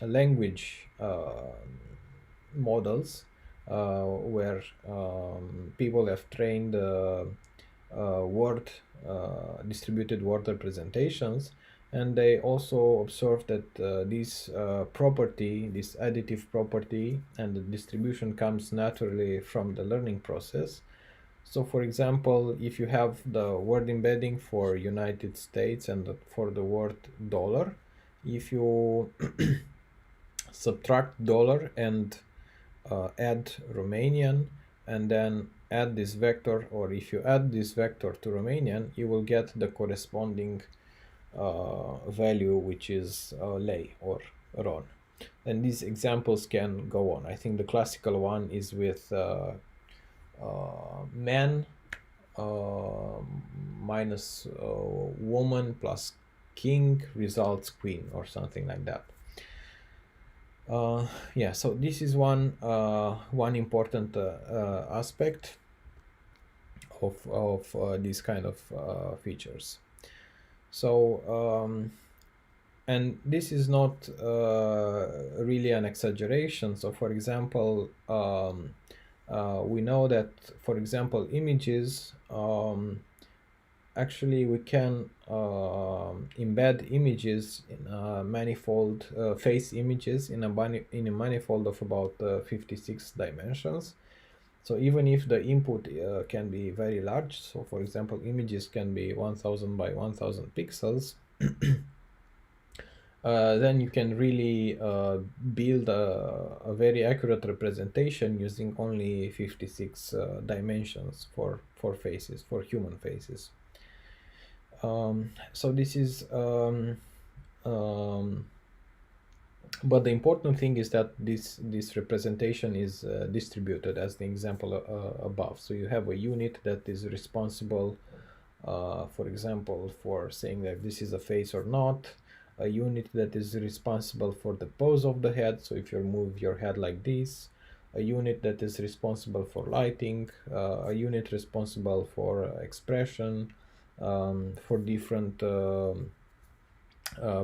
language models where people have trained distributed word representations, and they also observed that this property, this additive property, and the distribution comes naturally from the learning process. So for example, if you have the word embedding for United States and for the word dollar, if you subtract dollar and add Romanian and then add this vector, or if you add this vector to Romanian, you will get the corresponding value, which is lei or ron. And these examples can go on. I think the classical one is with man minus woman plus king results queen, or something like that. Yeah, so this is one important aspect of these kind of features. So and this is not really an exaggeration. So for example, we know that, for example, images, actually we can embed images in manifold face images in a manifold of about 56 dimensions. So even if the input can be very large, so for example images can be 1000 by 1000 pixels, then you can really build a very accurate representation using only 56 dimensions for faces, for human faces. So this is but the important thing is that this representation is distributed, as the example above. So you have a unit that is responsible, for example, for saying that this is a face or not, a unit that is responsible for the pose of the head, so if you move your head like this, a unit that is responsible for lighting, a unit responsible for expression, for different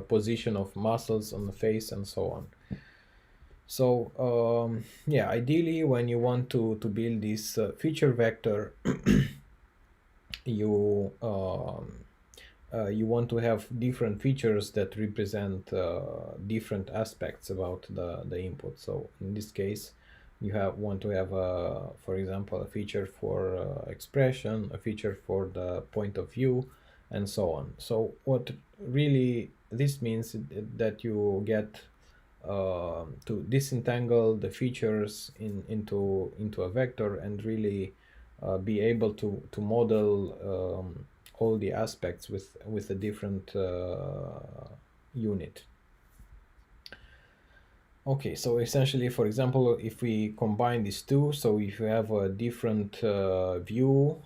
position of muscles on the face, and so on. So yeah, ideally when you want to build this feature vector, you want to have different features that represent different aspects about the input. So in this case, you want to have, for example, a feature for expression, a feature for the point of view, and so on. So what really this means that you get to disentangle the features into a vector and really be able to model all the aspects with a different unit. Okay, so essentially, for example, if we combine these two, so if you have a different view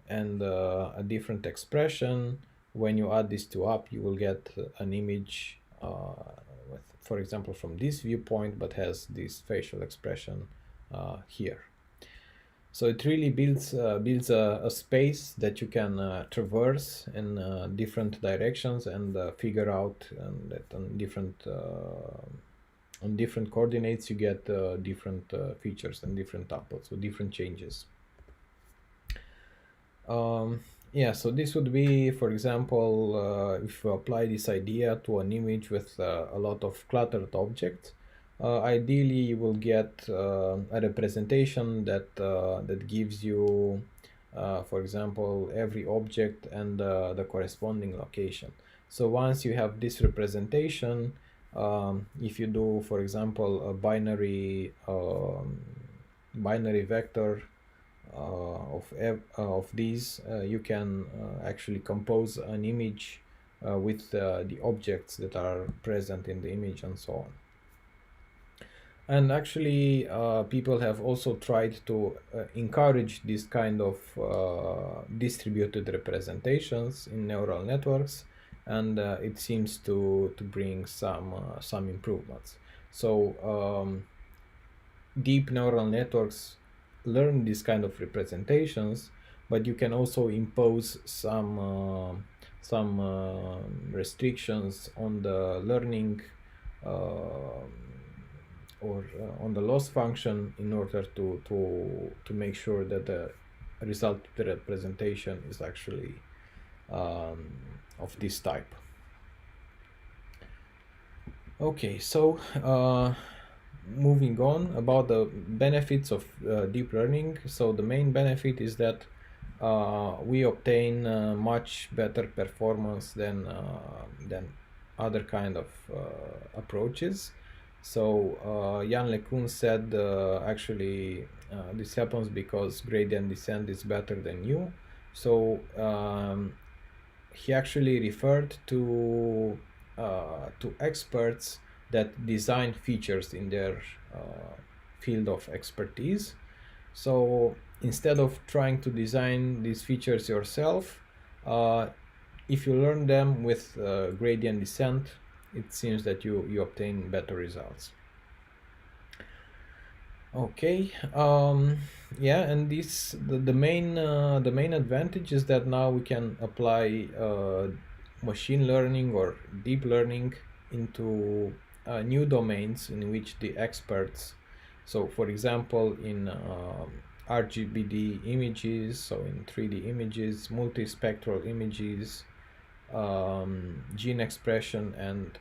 and a different expression, when you add these two up, you will get an image, with, for example, from this viewpoint, but has this facial expression here. So it really builds a space that you can traverse in different directions and figure out that on different coordinates you get different features and different outputs, so different changes. Yeah, so this would be, for example, if you apply this idea to an image with a lot of cluttered objects, ideally you will get a representation that gives you, for example, every object and the corresponding location. So once you have this representation, if you do, for example, a binary vector of these, you can actually compose an image with the objects that are present in the image, and so on. And actually, people have also tried to encourage this kind of distributed representations in neural networks, and it seems to bring some improvements. So deep neural networks learn this kind of representations, but you can also impose some restrictions on the learning or on the loss function in order to make sure that the result of the representation is actually of this type. Okay, so moving on about the benefits of deep learning. So the main benefit is that we obtain much better performance than other kind of approaches. So Jan LeCun said actually this happens because gradient descent is better than nu. So he actually referred to experts that design features in their field of expertise. So instead of trying to design these features yourself, if you learn them with gradient descent, it seems that you obtain better results. Okay, yeah, and the main advantage is that now we can apply machine learning or deep learning into new domains in which the experts, so for example in RGBD images, so in 3D images, multispectral images, gene expression, and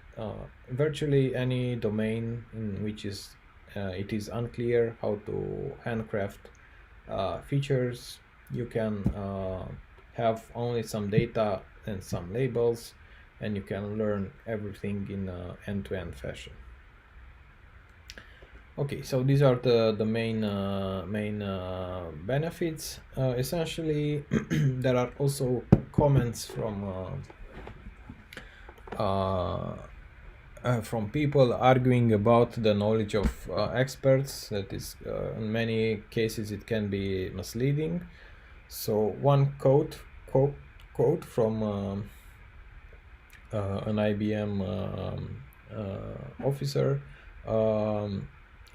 virtually any domain in which it is unclear how to handcraft features. You can have only some data and some labels, and you can learn everything in an end-to-end fashion. Okay, so these are the main benefits. Essentially, there are also comments from people arguing about the knowledge of experts. That is, in many cases, it can be misleading. So one quote from an IBM officer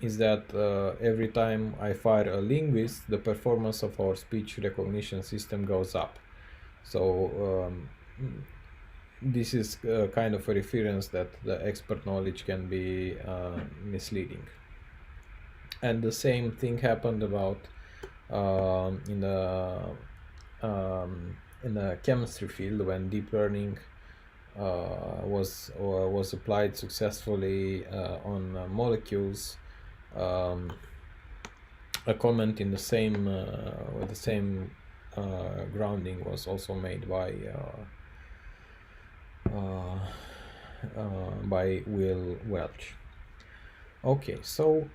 is that every time I fire a linguist, the performance of our speech recognition system goes up. So this is kind of a reference that the expert knowledge can be misleading. And the same thing happened about in the chemistry field, when deep learning was applied successfully on molecules. A comment in the same with the same grounding was also made by Will Welch. Okay, so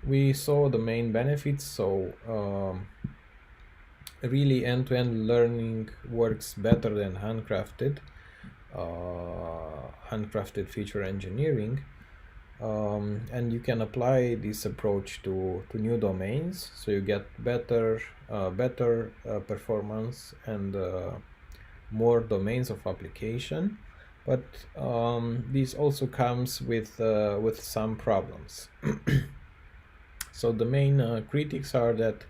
we saw the main benefits. So really end-to-end learning works better than handcrafted feature engineering, and you can apply this approach to new domains, so you get better performance and more domains of application. But this also comes with some problems. So the main critics are that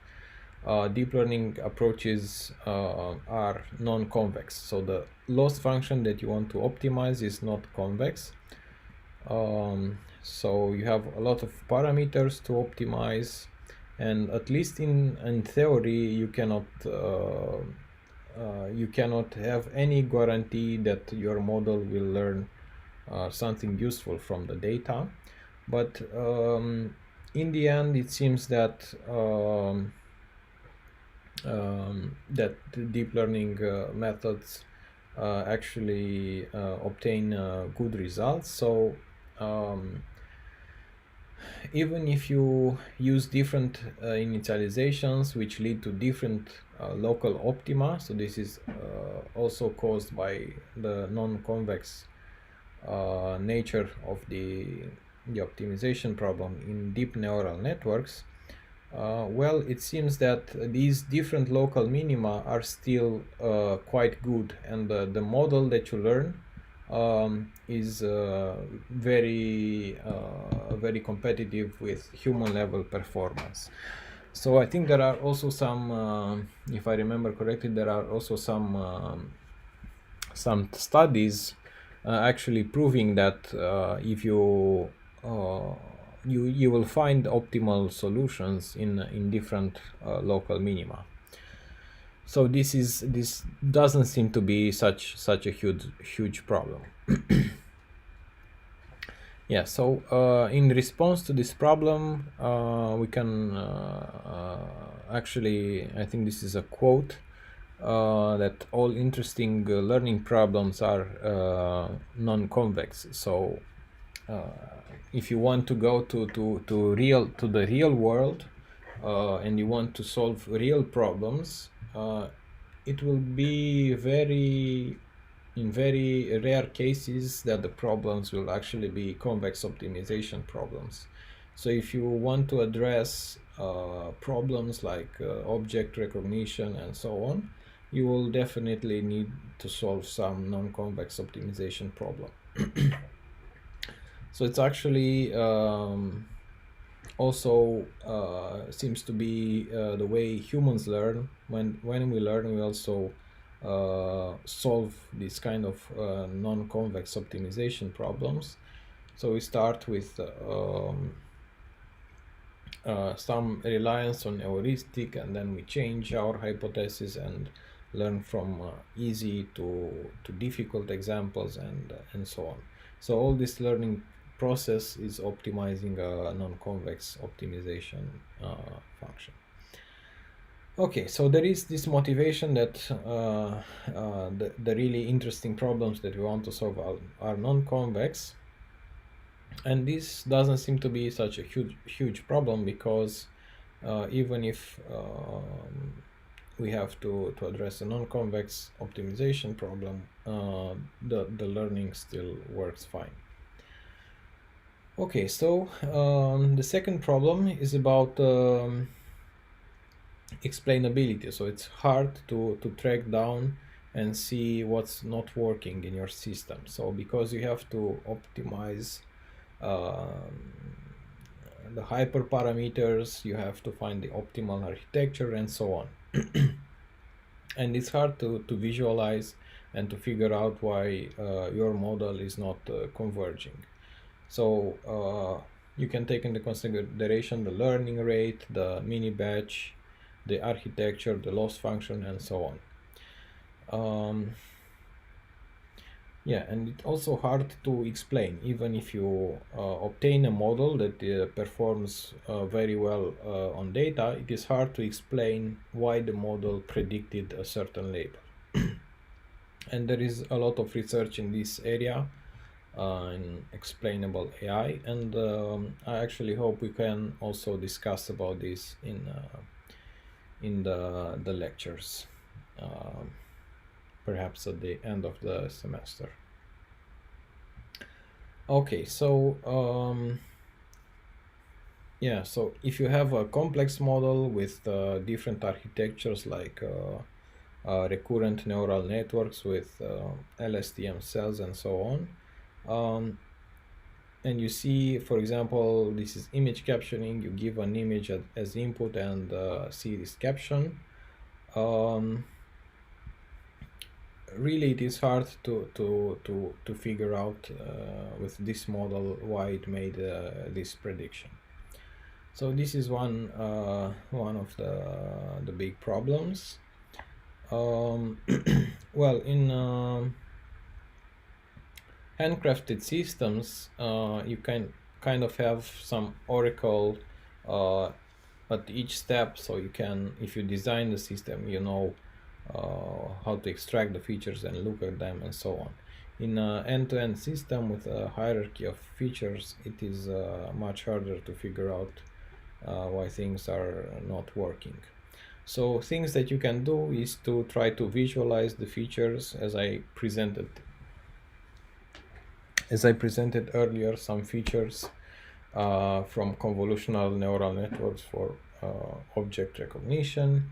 deep learning approaches are non-convex. So the loss function that you want to optimize is not convex. So you have a lot of parameters to optimize, and at least in theory, you cannot have any guarantee that your model will learn something useful from the data. But in the end, it seems that that deep learning methods actually obtain good results. So even if you use different initializations which lead to different local optima, so this is also caused by the non-convex nature of the the optimization problem in deep neural networks, well, it seems that these different local minima are still quite good, and the model that you learn is very competitive with human level performance. So I think there are also some, if I remember correctly, there are also some studies actually proving that if you will find optimal solutions in different local minima. So this doesn't seem to be such a huge problem. Yeah. So in response to this problem, we can actually, I think this is a quote, that all interesting learning problems are non-convex. So if you want to go to the real world and you want to solve real problems, it will be in very rare cases that the problems will actually be convex optimization problems. So if you want to address problems like object recognition and so on, you will definitely need to solve some non-convex optimization problem. So it's actually also seems to be the way humans learn. When we learn, we also solve this kind of non-convex optimization problems. So we start with some reliance on heuristic, and then we change our hypothesis and learn from easy to difficult examples and so on. So all this learning process is optimizing a non-convex optimization function. Okay, so there is this motivation that the really interesting problems that we want to solve are non-convex, and this doesn't seem to be such a huge problem, because even if we have to address a non-convex optimization problem, the learning still works fine. Okay, so the second problem is about explainability. So it's hard to track down and see what's not working in your system. So because you have to optimize the hyperparameters, you have to find the optimal architecture and so on. And it's hard to visualize and to figure out why your model is not converging. So you can take into consideration the learning rate, the mini batch, the architecture, the loss function, and so on. Yeah, and it's also hard to explain. Even if you obtain a model that performs very well on data, it is hard to explain why the model predicted a certain label. And there is a lot of research in this area, in explainable AI, and I actually hope we can also discuss about this in the lectures, perhaps at the end of the semester. Okay, so yeah, so if you have a complex model with different architectures, like recurrent neural networks with LSTM cells and so on, and you see, for example, this is image captioning. You give an image as input and see this caption. Really, it is hard to figure out with this model why it made this prediction. So this is one of the big problems. Well, in handcrafted systems, you can kind of have some oracle at each step. So you can, if you design the system, you know how to extract the features and look at them and so on. In an end-to-end system with a hierarchy of features, it is much harder to figure out why things are not working. So things that you can do is to try to visualize the features as I presented earlier, some features from convolutional neural networks for object recognition.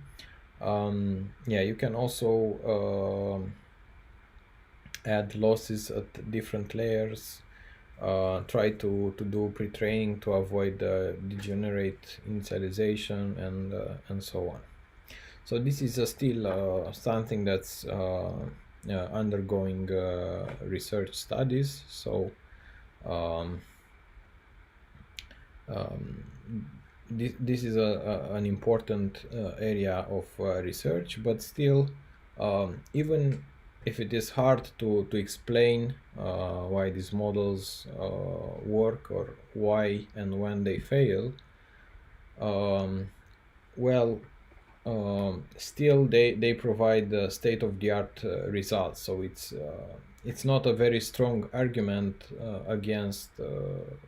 Yeah, you can also add losses at different layers, try to do pre-training to avoid degenerate initialization and so on. So this is still something that's undergoing research studies. So um, um, this is an important area of research, but still, even if it is hard to explain why these models work or why and when they fail, um, well, still they provide state-of-the-art results. So it's not a very strong argument against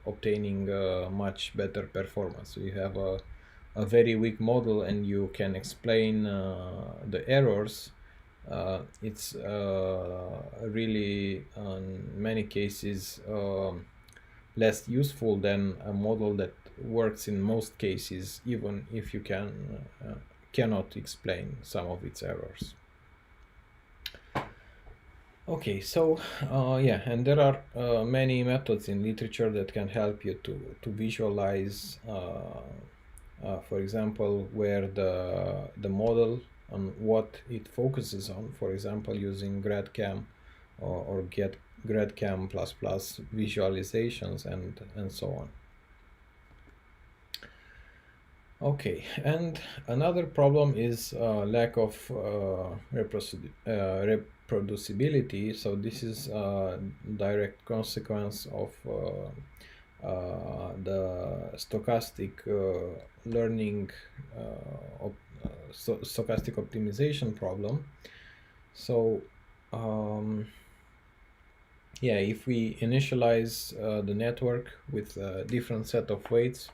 obtaining much better performance. So you have a very weak model and you can explain the errors. It's really, in many cases, less useful than a model that works in most cases, even if you cannot explain some of its errors. Okay, so yeah, and there are many methods in literature that can help you to visualize, for example, where the model on what it focuses on. For example, using GradCam or get GradCam++ visualizations and so on. Okay, and another problem is lack of reproducibility. So this is a direct consequence of the stochastic learning, stochastic optimization problem. So yeah, if we initialize the network with a different set of weights,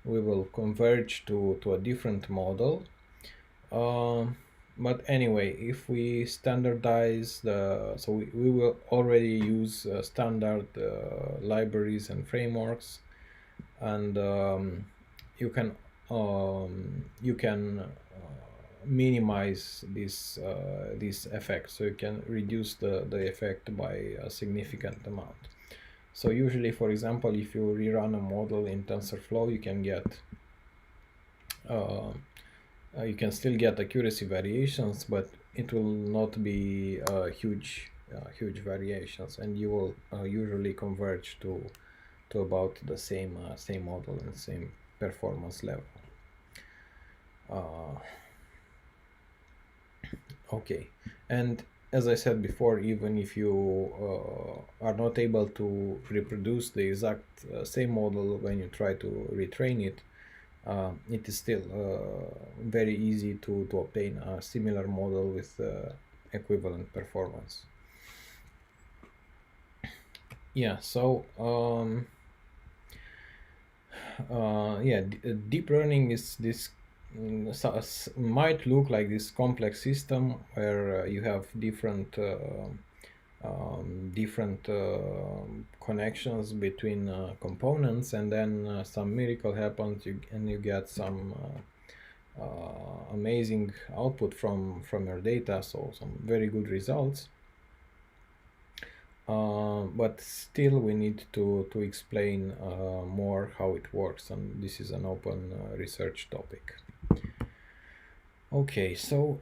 we will converge to a different model. But anyway, if we standardize so we will already use standard libraries and frameworks, and you can minimize this effect. So you can reduce the effect by a significant amount. So usually, for example, if you rerun a model in TensorFlow, you can get you can still get accuracy variations, but it will not be huge variations, and you will usually converge to about the same model and same performance level. Okay, and as I said before, even if you are not able to reproduce the exact same model when you try to retrain it, it is still very easy to obtain a similar model with equivalent performance. Yeah, so yeah, deep learning is this might look like this complex system where you have different connections between components, and then some miracle happens and you get some amazing output from your data, so some very good results. But still we need to explain more how it works, and this is an open research topic. Okay, so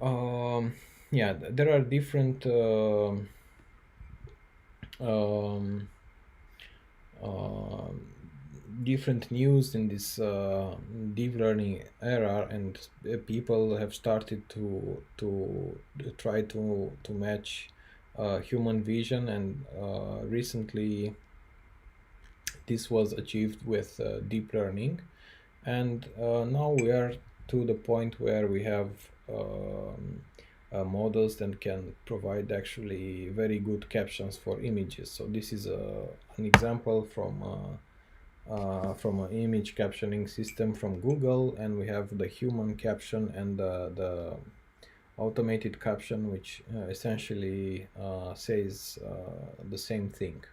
yeah, there are different different news in this deep learning era, and people have started to try to match human vision, and recently this was achieved with deep learning, and now we are to the point where we have models that can provide actually very good captions for images. So this is an example from an image captioning system from Google, and we have the human caption and the automated caption, which essentially says the same thing.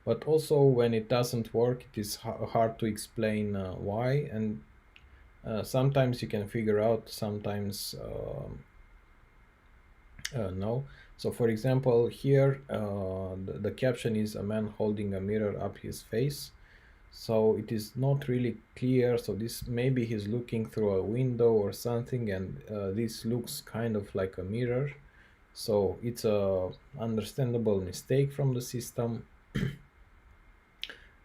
but also when it doesn't work, it is hard to explain why, and sometimes you can figure out, sometimes no. So for example, here the caption is a man holding a mirror up his face. So it is not really clear. So this, maybe he's looking through a window or something, and this looks kind of like a mirror. So it's a understandable mistake from the system.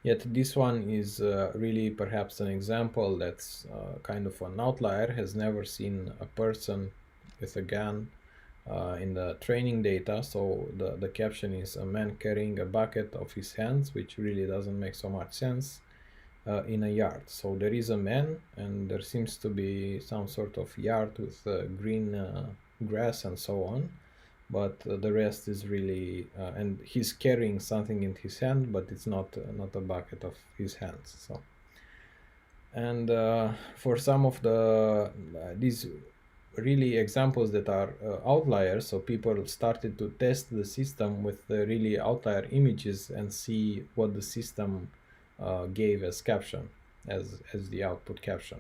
Yet this one is really perhaps an example that's kind of an outlier, has never seen a person with a gun in the training data. So the caption is a man carrying a bucket of his hands, which really doesn't make so much sense in a yard. So there is a man, and there seems to be some sort of yard with green grass and so on, but the rest is really and he's carrying something in his hand, but it's not a bucket of his hands. So, and for some of the these really examples that are outliers, so people started to test the system with really outlier images and see what the system gave as caption, as the output caption.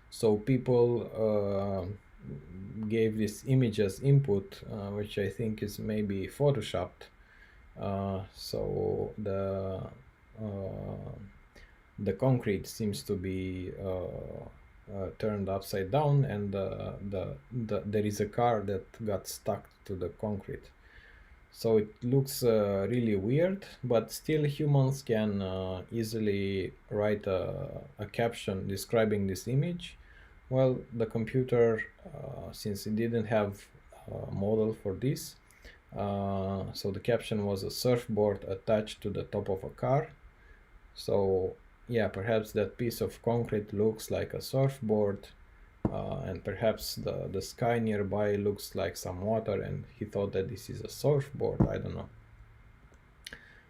So people gave this image as input, which I think is maybe photoshopped. So the concrete seems to be turned upside down, and there is a car that got stuck to the concrete. So it looks really weird, but still humans can easily write a caption describing this image. Well, the computer, since it didn't have a model for this, so the caption was a surfboard attached to the top of a car. So yeah, perhaps that piece of concrete looks like a surfboard, and perhaps the sky nearby looks like some water, and he thought that this is a surfboard. I don't know.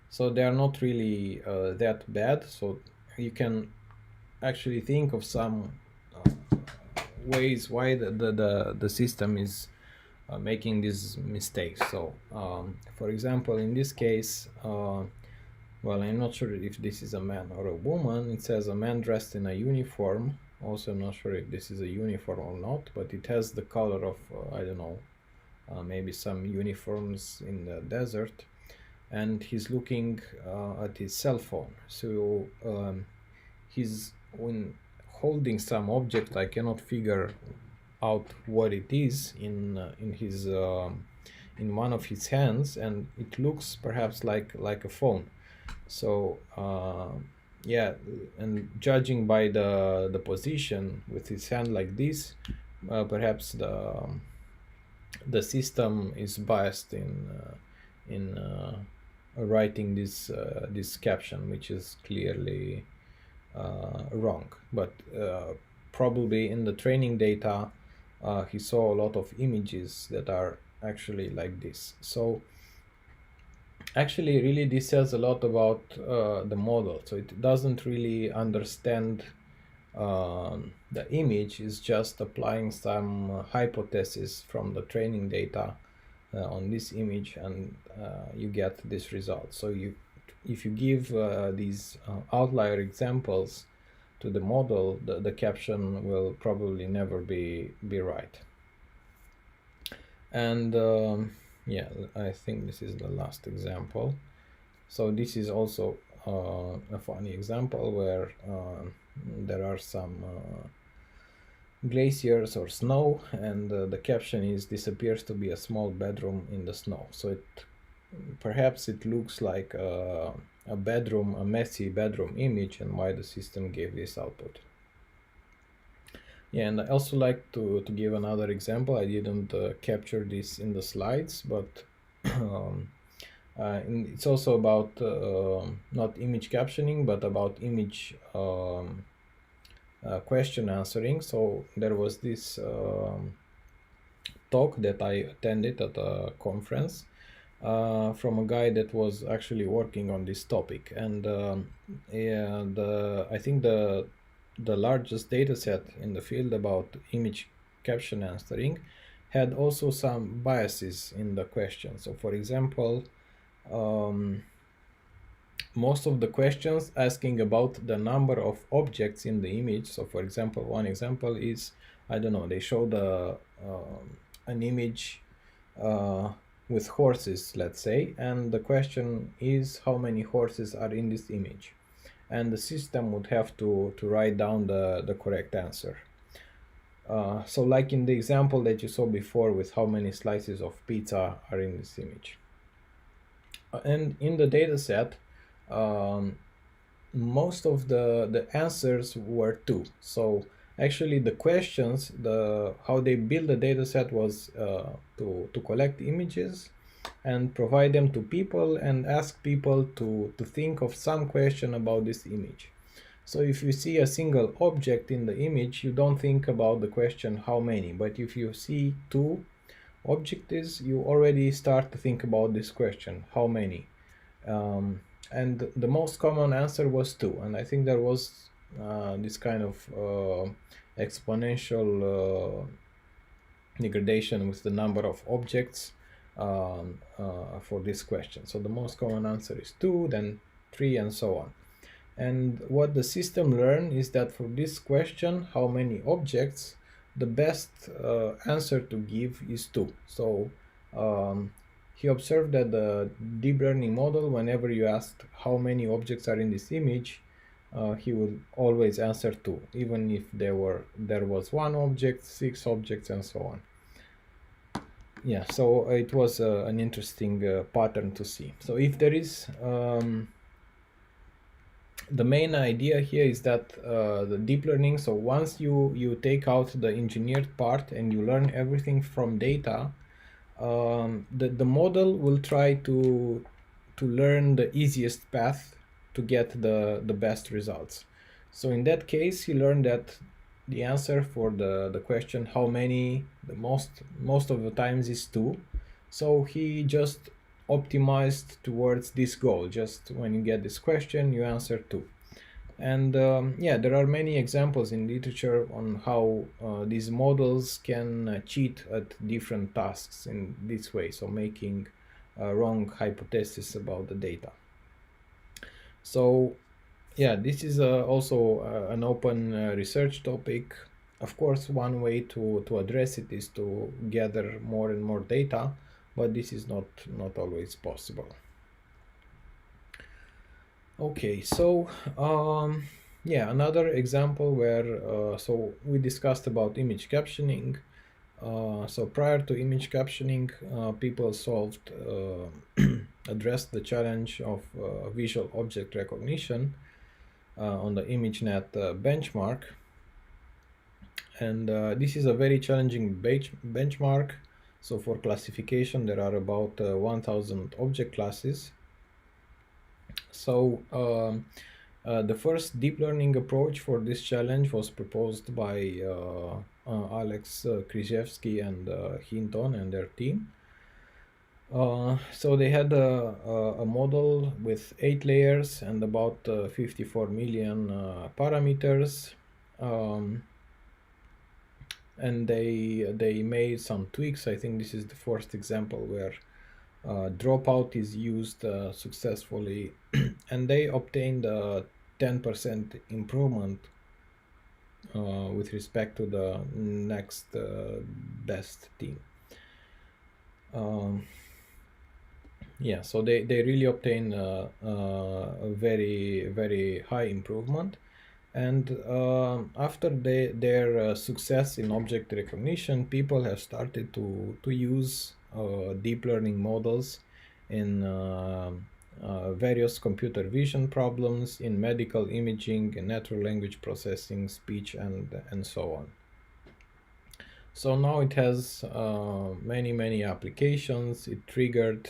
So they are not really that bad. So you can actually think of some ways why the system is making these mistakes. So for example, in this case, well, I'm not sure if this is a man or a woman. It says a man dressed in a uniform. Also, I'm not sure if this is a uniform or not, but it has the color of, I don't know, maybe some uniforms in the desert. And he's looking at his cell phone. So he's when holding some object. I cannot figure out what it is in his in one of his hands, and it looks perhaps like a phone. So yeah, and judging by the position with his hand like this, perhaps the system is biased in writing this caption, which is clearly wrong. But probably in the training data, he saw a lot of images that are actually like this. So actually, really, this says a lot about the model. So it doesn't really understand the image. Is just applying some hypothesis from the training data on this image, and you get this result. So if you give these outlier examples to the model, the caption will probably never be right. And yeah, I think this is the last example. So this is also a funny example where there are some glaciers or snow, and the caption is, "This appears to be a small bedroom in the snow." So perhaps it looks like a bedroom, a messy bedroom image, and why the system gave this output. Yeah, and I also like to give another example. I didn't capture this in the slides, but it's also about not image captioning, but about image question answering. So there was this talk that I attended at a conference from a guy that was actually working on this topic, and I think the largest data set in the field about image caption answering had also some biases in the question. So for example, most of the questions asking about the number of objects in the image. So for example, one example is, I don't know, they show an image with horses, let's say, and the question is how many horses are in this image, and the system would have to write down the correct answer. So like in the example that you saw before with how many slices of pizza are in this image. And in the data set, most of the answers were 2. So actually the questions, how they build the data set was to collect images and provide them to people and ask people to think of some question about this image. So if you see a single object in the image, you don't think about the question how many, but if you see 2 objectives, you already start to think about this question, how many. And the most common answer was 2, and I think there was this kind of exponential degradation with the number of objects for this question. So the most common answer is 2, then 3, and so on. And what the system learned is that for this question, how many objects, the best answer to give is 2. So he observed that the deep learning model, whenever you asked how many objects are in this image, he would always answer 2, even if there was 1 object, 6 objects, and so on. Yeah, so it was an interesting pattern to see. So if there is the main idea here is that the deep learning, so once you take out the engineered part and you learn everything from data, the model will try to learn the easiest path to get the best results. So in that case, he learned that the answer for the question how many, the most of the times is 2. So he just optimized towards this goal. Just when you get this question, you answer 2. And yeah, there are many examples in literature on how these models can cheat at different tasks in this way, so making wrong hypotheses about the data. So yeah, this is also an open research topic. Of course, one way to address it is to gather more and more data, but this is not always possible. Okay, so yeah, another example where so we discussed about image captioning. So prior to image captioning, people addressed the challenge of visual object recognition on the ImageNet benchmark. And this is a very challenging benchmark. So for classification, there are about 1,000 object classes. So the first deep learning approach for this challenge was proposed by Alex Krzyzewski and Hinton and their team. So they had a model with 8 layers and about 54 million parameters. And they made some tweaks. I think this is the first example where dropout is used successfully, and they obtained a 10% improvement with respect to the next best team. Yeah, so they really obtain a very, very high improvement. And after their success in object recognition, people have started to use deep learning models in various computer vision problems, in medical imaging, in natural language processing, speech, and so on. So now it has many applications. It triggered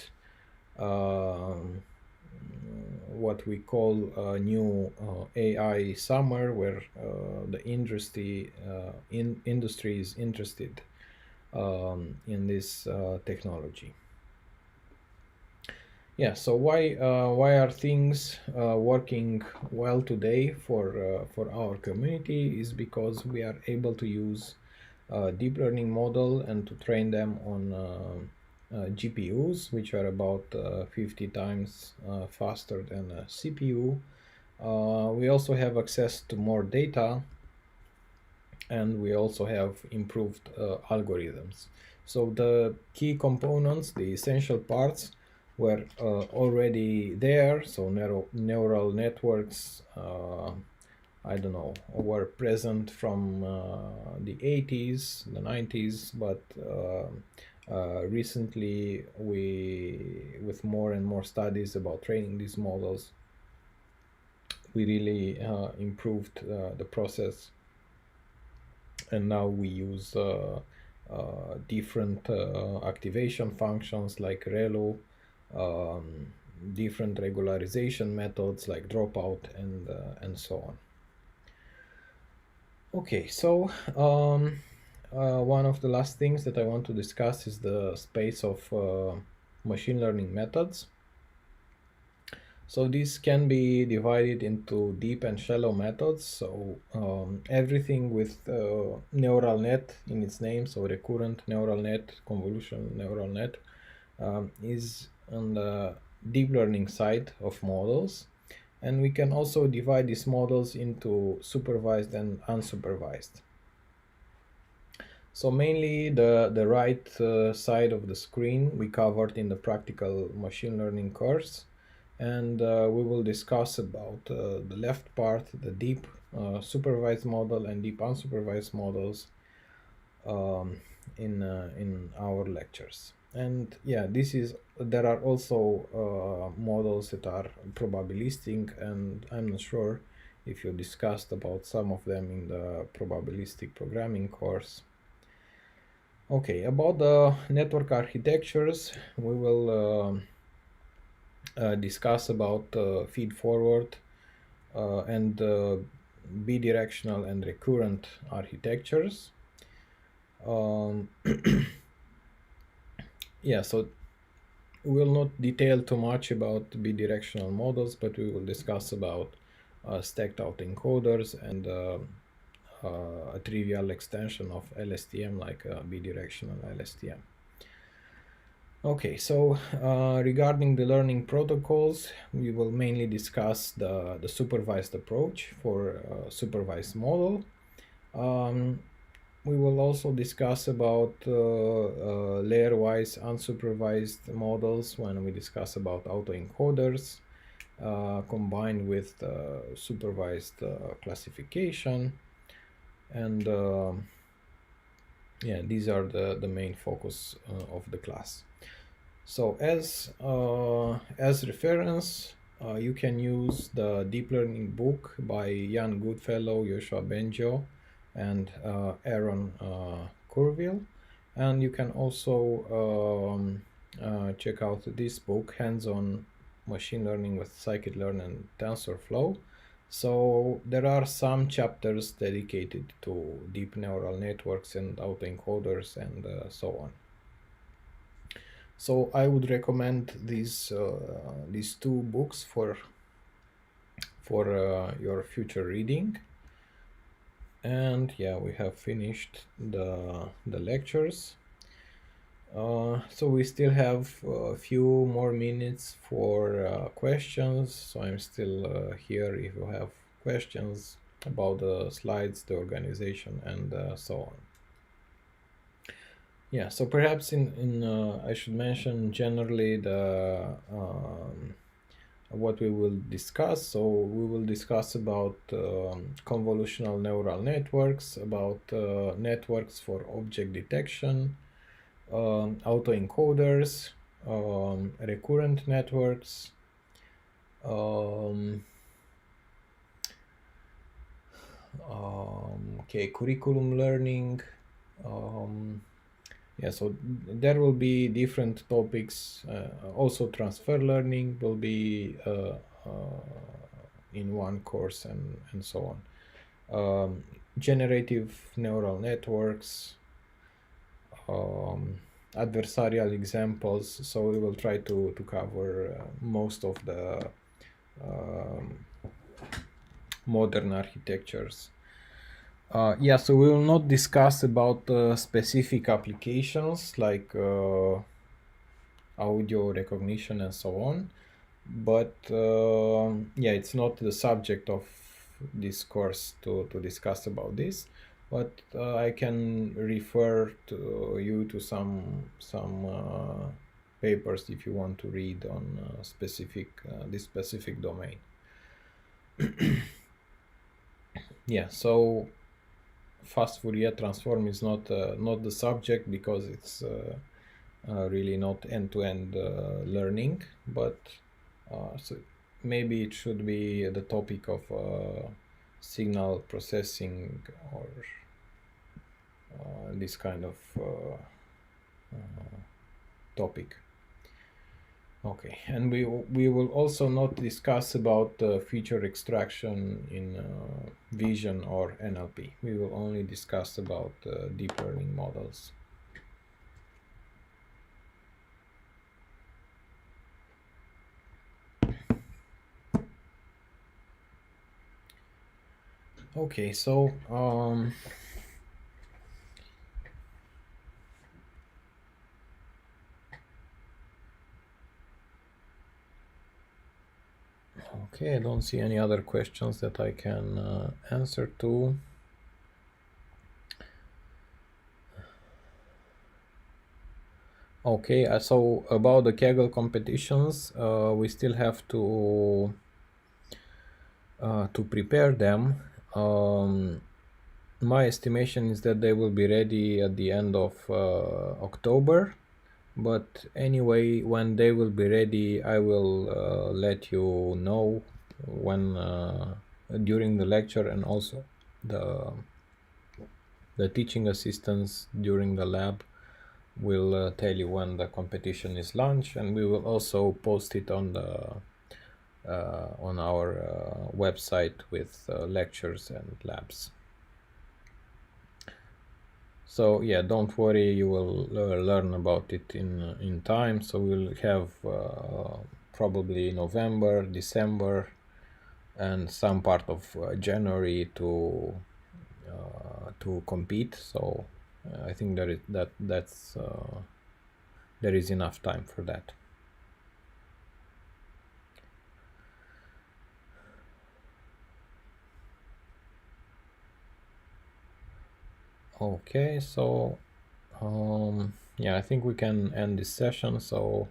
what we call a new AI summer, where the industry is interested in this technology. Yeah, so why are things working well today for our community is because we are able to use deep learning model and to train them on GPUs, which are about 50 times faster than a CPU. We also have access to more data, and we also have improved algorithms. So the key components, the essential parts, were already there. So neural networks, I don't know, were present from the 80s, the 90s, but recently with more and more studies about training these models, we really improved the process, and now we use different activation functions like ReLU, different regularization methods like dropout, and so on. Okay, so one of the last things that I want to discuss is the space of machine learning methods. So this can be divided into deep and shallow methods. So everything with neural net in its name, so recurrent neural net, convolutional neural net, is on the deep learning side of models. And we can also divide these models into supervised and unsupervised. So mainly the right side of the screen we covered in the practical machine learning course. And we will discuss about the left part, the deep supervised model and deep unsupervised models in our lectures. And yeah, there are also models that are probabilistic, and I'm not sure if you discussed about some of them in the probabilistic programming course. Okay, about the network architectures, we will discuss about feed forward and bidirectional and recurrent architectures. Yeah, so we will not detail too much about bidirectional models, but we will discuss about stacked autoencoders and a trivial extension of LSTM like bidirectional LSTM. Okay, so regarding the learning protocols, we will mainly discuss the supervised approach for supervised model. We will also discuss about layer-wise unsupervised models when we discuss about autoencoders combined with supervised classification. And yeah, these are the main focus of the class. So as reference, you can use the deep learning book by Jan Goodfellow, Joshua Bengio, and Aaron Curville. And you can also check out this book, Hands-on Machine Learning with Scikit-learn and TensorFlow. So there are some chapters dedicated to deep neural networks and autoencoders and so on. So I would recommend these two books for your future reading. And yeah, we have finished the lectures. So we still have a few more minutes for questions. So I'm still here if you have questions about the slides, the organization, and so on. Yeah, so perhaps I should mention generally the what we will discuss. So we will discuss about convolutional neural networks, about networks for object detection, autoencoders, recurrent networks, okay, curriculum learning. Yeah, so there will be different topics. Also, transfer learning will be in one course, and so on. Generative neural networks, adversarial examples. So we will try to cover most of the modern architectures. Yeah, so we will not discuss about specific applications like audio recognition and so on. But yeah, it's not the subject of this course to discuss about this. But I can refer to you to some papers if you want to read on this specific domain. Yeah, so fast Fourier transform is not the subject because it's really not end-to-end learning, but so maybe it should be the topic of signal processing or this kind of topic. Okay, and we will also not discuss about feature extraction in vision or NLP. We will only discuss about deep learning models. Okay, so okay, I don't see any other questions that I can answer to. Okay, so about the Kaggle competitions, we still have to prepare them. My estimation is that they will be ready at the end of October, but anyway, when they will be ready, I will let you know when during the lecture, and also the teaching assistants during the lab will tell you when the competition is launched, and we will also post it on our website with lectures and labs. So yeah, don't worry, you will learn about it in time. So we'll have probably November, December, and some part of January to compete. So I think there is enough time for that. Okay, so yeah, I think we can end this session. So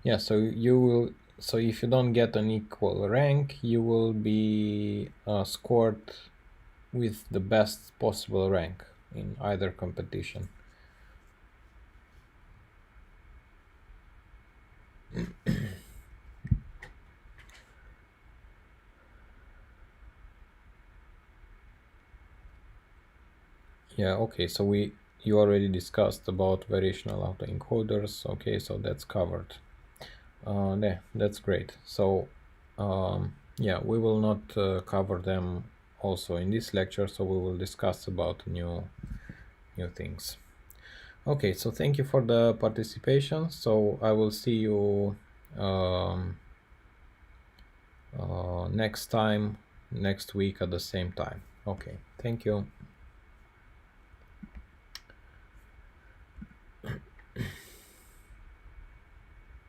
yeah, so if you don't get an equal rank, you will be scored with the best possible rank in either competition. Yeah, okay, so you already discussed about variational autoencoders. Okay, so that's covered. Yeah, that's great. So yeah, we will not cover them also in this lecture, so we will discuss about new things. Okay, so thank you for the participation. So I will see you next week at the same time. Okay, thank you.